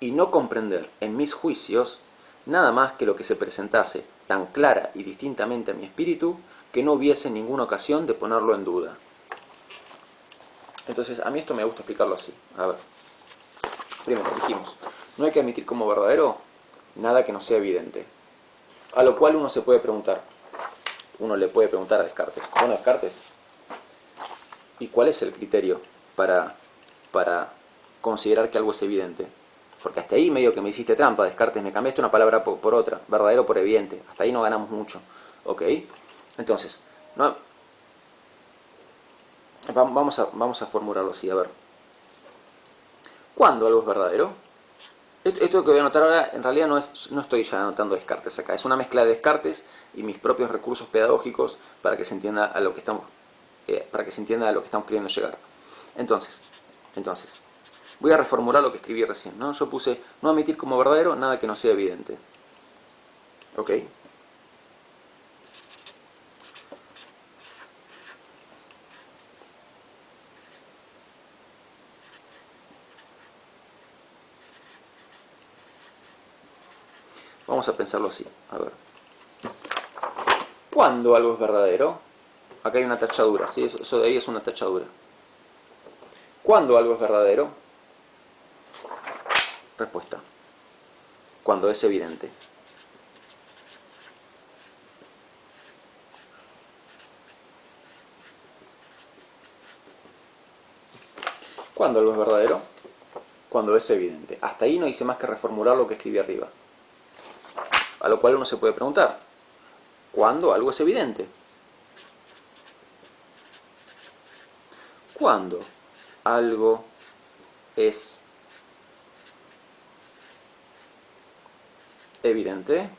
Y no comprender en mis juicios nada más que lo que se presentase tan clara y distintamente a mi espíritu que no hubiese ninguna ocasión de ponerlo en duda. Entonces, a mí esto me gusta explicarlo así. A ver. Primero, dijimos, no hay que admitir como verdadero nada que no sea evidente. A lo cual uno se puede preguntar. Uno le puede preguntar a Descartes. Bueno, Descartes, ¿y cuál es el criterio para considerar que algo es evidente? Porque hasta ahí medio que me hiciste trampa, Descartes, me cambiaste una palabra por otra, verdadero por evidente. Hasta ahí no ganamos mucho. ¿Ok? Entonces, no, vamos a formularlo así, a ver. ¿Cuándo algo es verdadero? Esto que voy a anotar ahora, en realidad no estoy ya anotando Descartes acá. Es una mezcla de Descartes y mis propios recursos pedagógicos para que se entienda a lo que estamos, queriendo llegar. Entonces, voy a reformular lo que escribí recién, ¿no? Yo puse, no admitir como verdadero nada que no sea evidente. ¿Ok? Vamos a pensarlo así. A ver. ¿Cuándo algo es verdadero? Acá hay una tachadura, ¿sí? Eso de ahí es una tachadura. ¿Cuándo algo es verdadero? Respuesta. Cuando es evidente. ¿Cuándo algo es verdadero? Cuando es evidente. Hasta ahí no hice más que reformular lo que escribí arriba. A lo cual uno se puede preguntar, ¿cuándo algo es evidente? ¿Cuándo algo es evidente?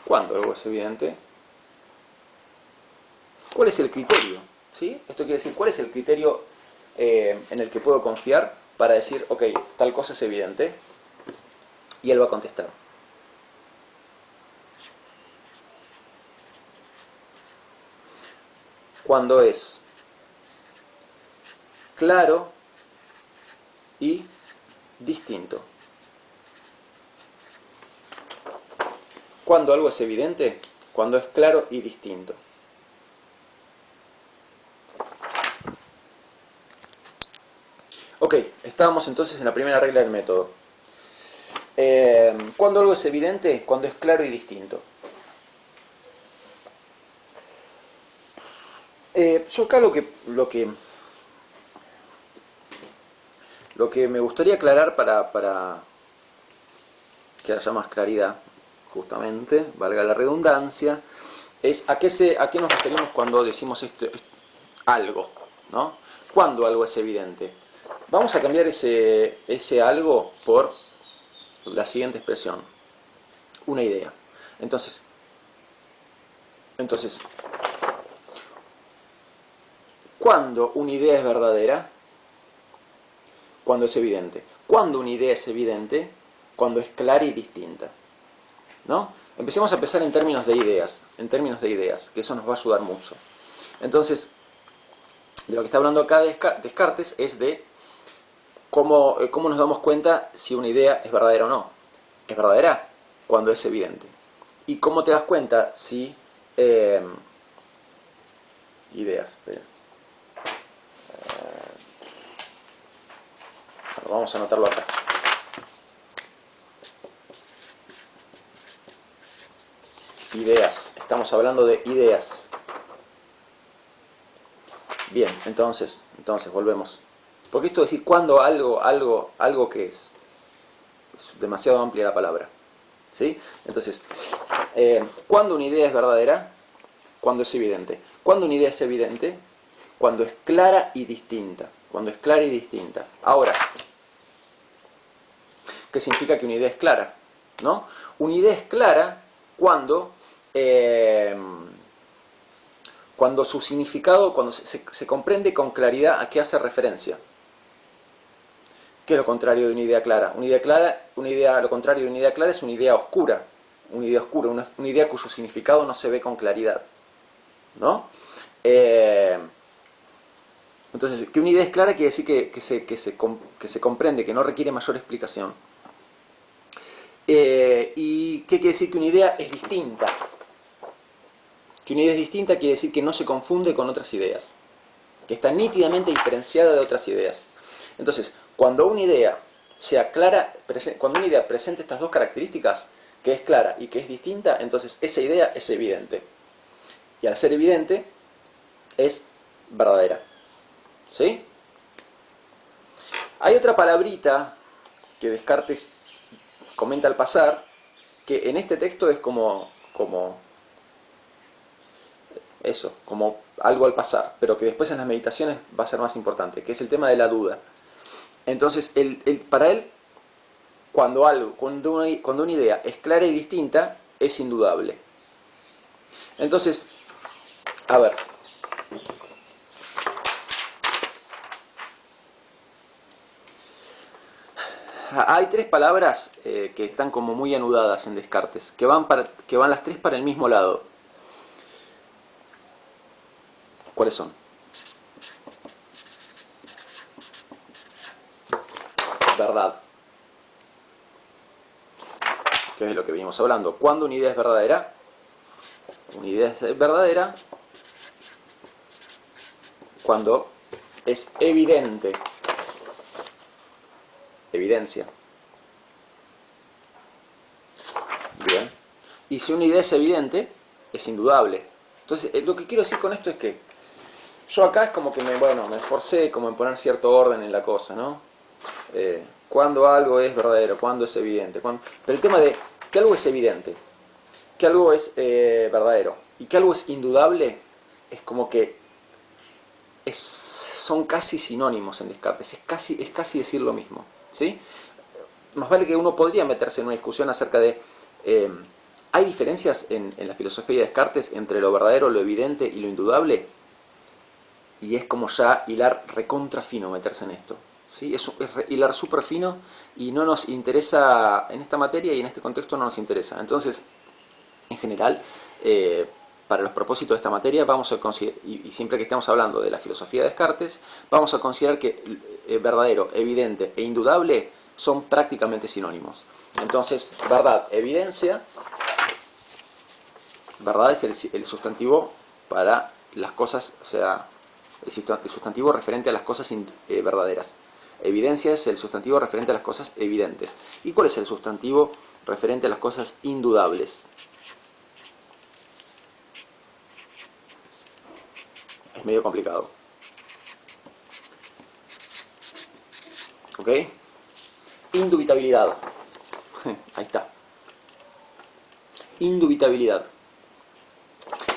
¿Cuándo algo es evidente? ¿Cuál es el criterio? ¿Sí? Esto quiere decir, ¿cuál es el criterio en el que puedo confiar para decir, ok, tal cosa es evidente? Y él va a contestar. Cuando es claro y distinto. ¿Cuándo algo es evidente? Cuando es claro y distinto. Ok, estábamos entonces en la primera regla del método. ¿Cuándo algo es evidente? Cuando es claro y distinto. Yo acá lo que me gustaría aclarar para que haya más claridad, justamente, valga la redundancia, es a qué nos referimos cuando decimos algo, ¿no? ¿Cuándo algo es evidente? Vamos a cambiar ese algo por la siguiente expresión, una idea. Entonces, ¿cuándo una idea es verdadera? Cuando es evidente. ¿Cuándo una idea es evidente? Cuando es clara y distinta. ¿No? Empecemos a pensar en términos de ideas, que eso nos va a ayudar mucho. Entonces, de lo que está hablando acá Descartes es de cómo nos damos cuenta si una idea es verdadera o no. Es verdadera cuando es evidente. ¿Y cómo te das cuenta si ideas? Vamos a anotarlo acá. Ideas. Estamos hablando de ideas. Bien, entonces volvemos. Porque esto de decir cuando algo que es demasiado amplia la palabra. ¿Sí? Entonces, ¿cuándo una idea es verdadera? Cuando es evidente. ¿Cuándo una idea es evidente? Cuando es clara y distinta. Cuando es clara y distinta. Ahora, ¿qué significa que una idea es clara? ¿No? Una idea es clara cuando su significado, cuando se comprende con claridad a qué hace referencia. ¿Qué es lo contrario de una idea clara? Lo contrario de una idea clara es una idea oscura. Una idea cuyo significado no se ve con claridad. ¿No? Entonces, que una idea es clara quiere decir que se comprende, que no requiere mayor explicación. ¿Y qué quiere decir que una idea es distinta? Que una idea es distinta quiere decir que no se confunde con otras ideas, que está nítidamente diferenciada de otras ideas. Entonces, cuando una idea sea clara, cuando una idea presenta estas dos características, que es clara y que es distinta, entonces esa idea es evidente. Y al ser evidente, es verdadera. ¿Sí? Hay otra palabrita que Descartes comenta al pasar, que en este texto es como eso, como algo al pasar, pero que después en las meditaciones va a ser más importante, que es el tema de la duda. Entonces, para él, cuando una idea es clara y distinta, es indudable. Entonces, a ver, hay tres palabras que están como muy anudadas en Descartes, que van las tres para el mismo lado. ¿Cuáles son? Verdad. Que es de lo que venimos hablando. ¿Cuándo una idea es verdadera? Una idea es verdadera cuando es evidente. Evidencia. Bien. Y si una idea es evidente, es indudable. Entonces, lo que quiero decir con esto es que yo acá es como que me esforcé como en poner cierto orden en la cosa, ¿no? Cuando algo es verdadero, cuando es evidente. Pero el tema de que algo es evidente, que algo es verdadero y que algo es indudable, es como que son casi sinónimos en Descartes, es casi decir lo mismo, ¿sí? Más vale que uno podría meterse en una discusión acerca de ¿hay diferencias en la filosofía de Descartes entre lo verdadero, lo evidente y lo indudable? Y es como ya hilar recontra fino meterse en esto, ¿sí? Es hilar súper fino y no nos interesa en esta materia y en este contexto no nos interesa. Entonces, en general, para los propósitos de esta materia, vamos a considerar, y siempre que estemos hablando de la filosofía de Descartes, vamos a considerar que verdadero, evidente e indudable son prácticamente sinónimos. Entonces, verdad, evidencia, verdad es el sustantivo para las cosas, o sea, el sustantivo referente a las cosas verdaderas. Evidencia es el sustantivo referente a las cosas evidentes. ¿Y cuál es el sustantivo referente a las cosas indudables? Es medio complicado. ¿Ok? Indubitabilidad. Ahí está. Indubitabilidad.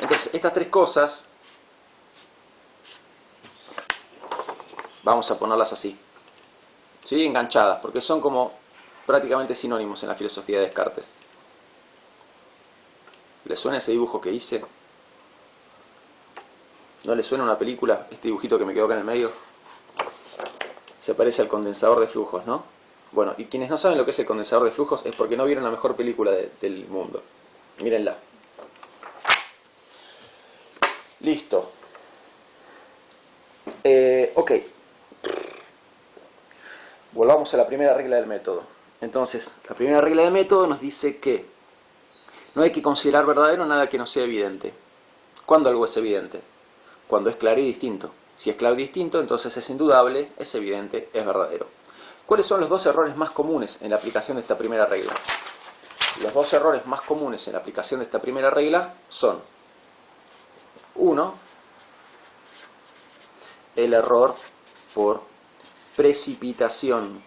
Entonces, estas tres cosas, vamos a ponerlas así, ¿sí? Enganchadas, porque son como prácticamente sinónimos en la filosofía de Descartes. ¿Le suena ese dibujo que hice? ¿No le suena una película? Este dibujito que me quedó acá en el medio. Se parece al condensador de flujos, ¿no? Bueno, y quienes no saben lo que es el condensador de flujos es porque no vieron la mejor película del mundo. Mírenla. Listo. Ok. Volvamos a la primera regla del método. Entonces, la primera regla del método nos dice que no hay que considerar verdadero nada que no sea evidente. ¿Cuándo algo es evidente? Cuando es claro y distinto. Si es claro y distinto, entonces es indudable, es evidente, es verdadero. ¿Cuáles son los dos errores más comunes en la aplicación de esta primera regla? Los dos errores más comunes en la aplicación de esta primera regla son: 1, el error por precipitación.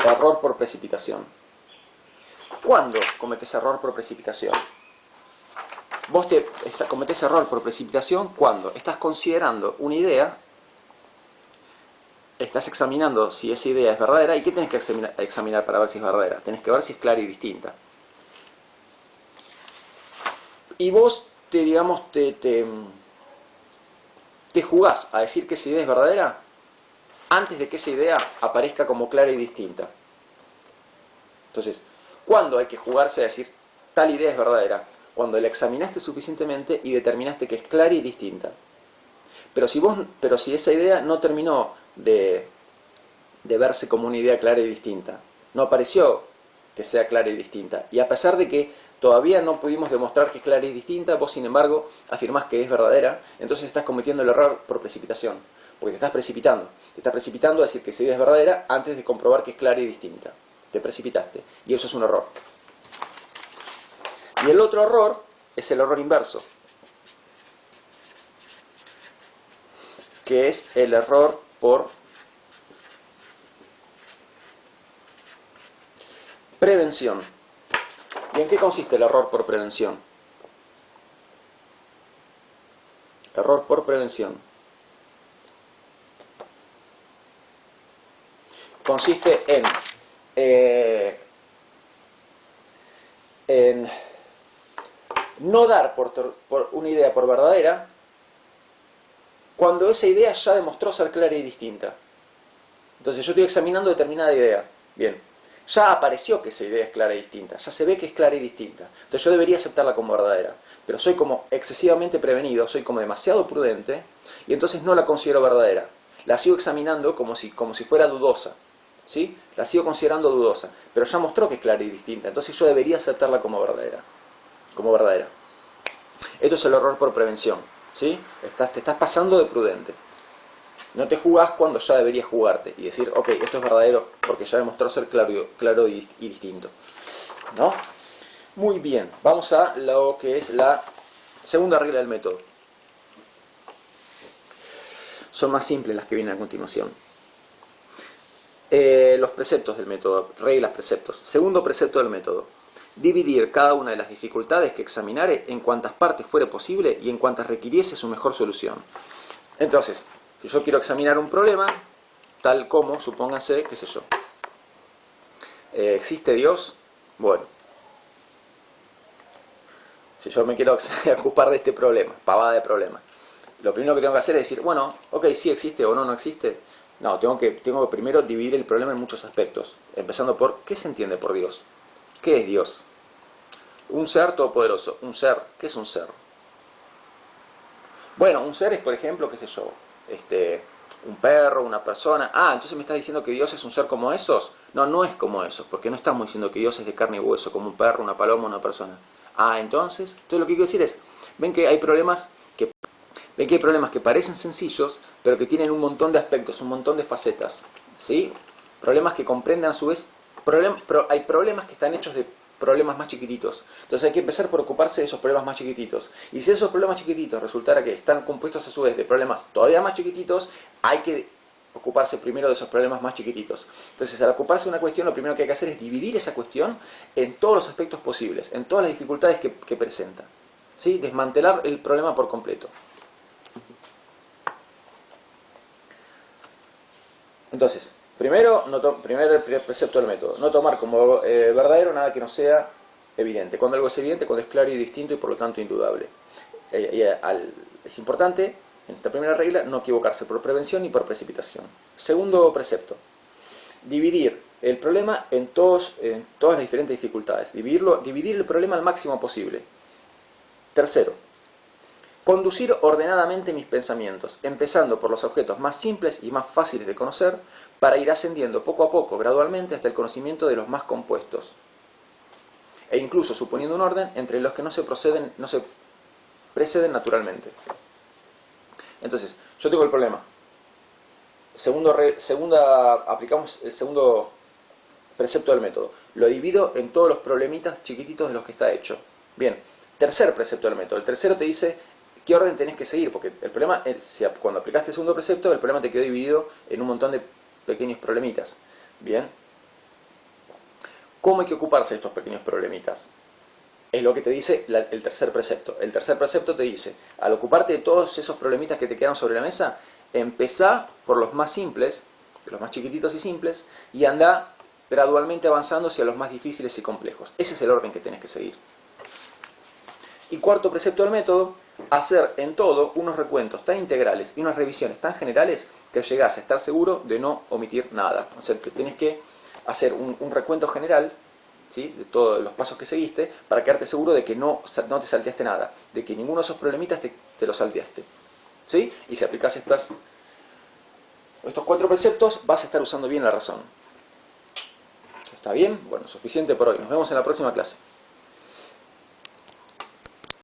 Error por precipitación. ¿Cuándo cometes error por precipitación? Vos cometés error por precipitación cuando estás considerando una idea, estás examinando si esa idea es verdadera. ¿Y qué tenés que examinar para ver si es verdadera? Tenés que ver si es clara y distinta. Y vos te jugás a decir que esa idea es verdadera antes de que esa idea aparezca como clara y distinta. Entonces, ¿cuándo hay que jugarse a decir tal idea es verdadera? Cuando la examinaste suficientemente y determinaste que es clara y distinta. Pero si esa idea no terminó de verse como una idea clara y distinta, no apareció que sea clara y distinta, y a pesar de que todavía no pudimos demostrar que es clara y distinta, vos sin embargo afirmás que es verdadera, entonces estás cometiendo el error por precipitación, porque te estás precipitando a decir que esa idea es verdadera antes de comprobar que es clara y distinta. Te precipitaste, y eso es un error. Y el otro error es el error inverso, que es el error por prevención. ¿Y en qué consiste el error por prevención? Error por prevención consiste en no dar por una idea por verdadera cuando esa idea ya demostró ser clara y distinta. Entonces yo estoy examinando determinada idea. Bien, ya apareció que esa idea es clara y distinta, ya se ve que es clara y distinta. Entonces yo debería aceptarla como verdadera. Pero soy como excesivamente prevenido, soy como demasiado prudente, y entonces no la considero verdadera. La sigo examinando como si fuera dudosa. ¿Sí? La sigo considerando dudosa, pero ya mostró que es clara y distinta. Entonces yo debería aceptarla como verdadera. Esto es el error por prevención. ¿Sí? Te estás pasando de prudente. No te jugás cuando ya deberías jugarte y decir, ok, esto es verdadero porque ya demostró ser claro y distinto. ¿No? Muy bien, vamos a lo que es la segunda regla del método. Son más simples las que vienen a continuación. Los preceptos del método, reglas, preceptos. Segundo precepto del método: dividir cada una de las dificultades que examinare en cuantas partes fuere posible y en cuantas requiriese su mejor solución. Entonces, si yo quiero examinar un problema, tal como, supóngase, qué sé yo, ¿existe Dios? Bueno, si yo me quiero ocupar de este problema, pavada de problema, lo primero que tengo que hacer es decir, bueno, ok, sí existe o no existe. No, tengo que primero dividir el problema en muchos aspectos, empezando por, ¿qué se entiende por Dios? ¿Qué es Dios? Un ser todopoderoso. ¿Un ser? ¿Qué es un ser? Bueno, un ser es, por ejemplo, qué sé yo, un perro, una persona. Ah, entonces me estás diciendo que Dios es un ser como esos. No, no es como esos, porque no estamos diciendo que Dios es de carne y hueso, como un perro, una paloma, una persona. Ah, entonces lo que quiero decir es, ven que hay problemas que parecen sencillos, pero que tienen un montón de aspectos, un montón de facetas, ¿sí? Problemas que comprenden a su vez, hay problemas que están hechos de problemas más chiquititos. Entonces hay que empezar por ocuparse de esos problemas más chiquititos. Y si esos problemas chiquititos resultara que están compuestos a su vez de problemas todavía más chiquititos, hay que ocuparse primero de esos problemas más chiquititos. Entonces, al ocuparse de una cuestión, lo primero que hay que hacer es dividir esa cuestión en todos los aspectos posibles, en todas las dificultades que presenta, ¿sí? Desmantelar el problema por completo. Entonces, primer precepto del método: no tomar como verdadero nada que no sea evidente. Cuando algo es evidente, cuando es claro y distinto y por lo tanto indudable. Es importante, en esta primera regla, no equivocarse por prevención ni por precipitación. Segundo precepto: dividir el problema en todas las diferentes dificultades. Dividir el problema al máximo posible. Tercero: conducir ordenadamente mis pensamientos, empezando por los objetos más simples y más fáciles de conocer, para ir ascendiendo poco a poco, gradualmente, hasta el conocimiento de los más compuestos, e incluso suponiendo un orden entre los que no se preceden naturalmente. Entonces, yo tengo el problema. Aplicamos el segundo precepto del método. Lo divido en todos los problemitas chiquititos de los que está hecho. Bien, tercer precepto del método. El tercero te dice qué orden tenés que seguir, porque el problema, cuando aplicaste el segundo precepto, el problema te quedó dividido en un montón de pequeños problemitas. Bien, ¿cómo hay que ocuparse de estos pequeños problemitas? Es lo que te dice el tercer precepto. El tercer precepto te dice, al ocuparte de todos esos problemitas que te quedan sobre la mesa, empezá por los más simples, los más chiquititos y simples, y anda gradualmente avanzando hacia los más difíciles y complejos. Ese es el orden que tenés que seguir. Y cuarto precepto del método, hacer en todo unos recuentos tan integrales y unas revisiones tan generales que llegás a estar seguro de no omitir nada. O sea, que tenés que hacer un recuento general, ¿sí?, de todos los pasos que seguiste, para quedarte seguro de que no te salteaste nada, de que ninguno de esos problemitas te los salteaste. ¿Sí? Y si aplicás estos 4 preceptos, vas a estar usando bien la razón. ¿Está bien? Bueno, suficiente por hoy. Nos vemos en la próxima clase.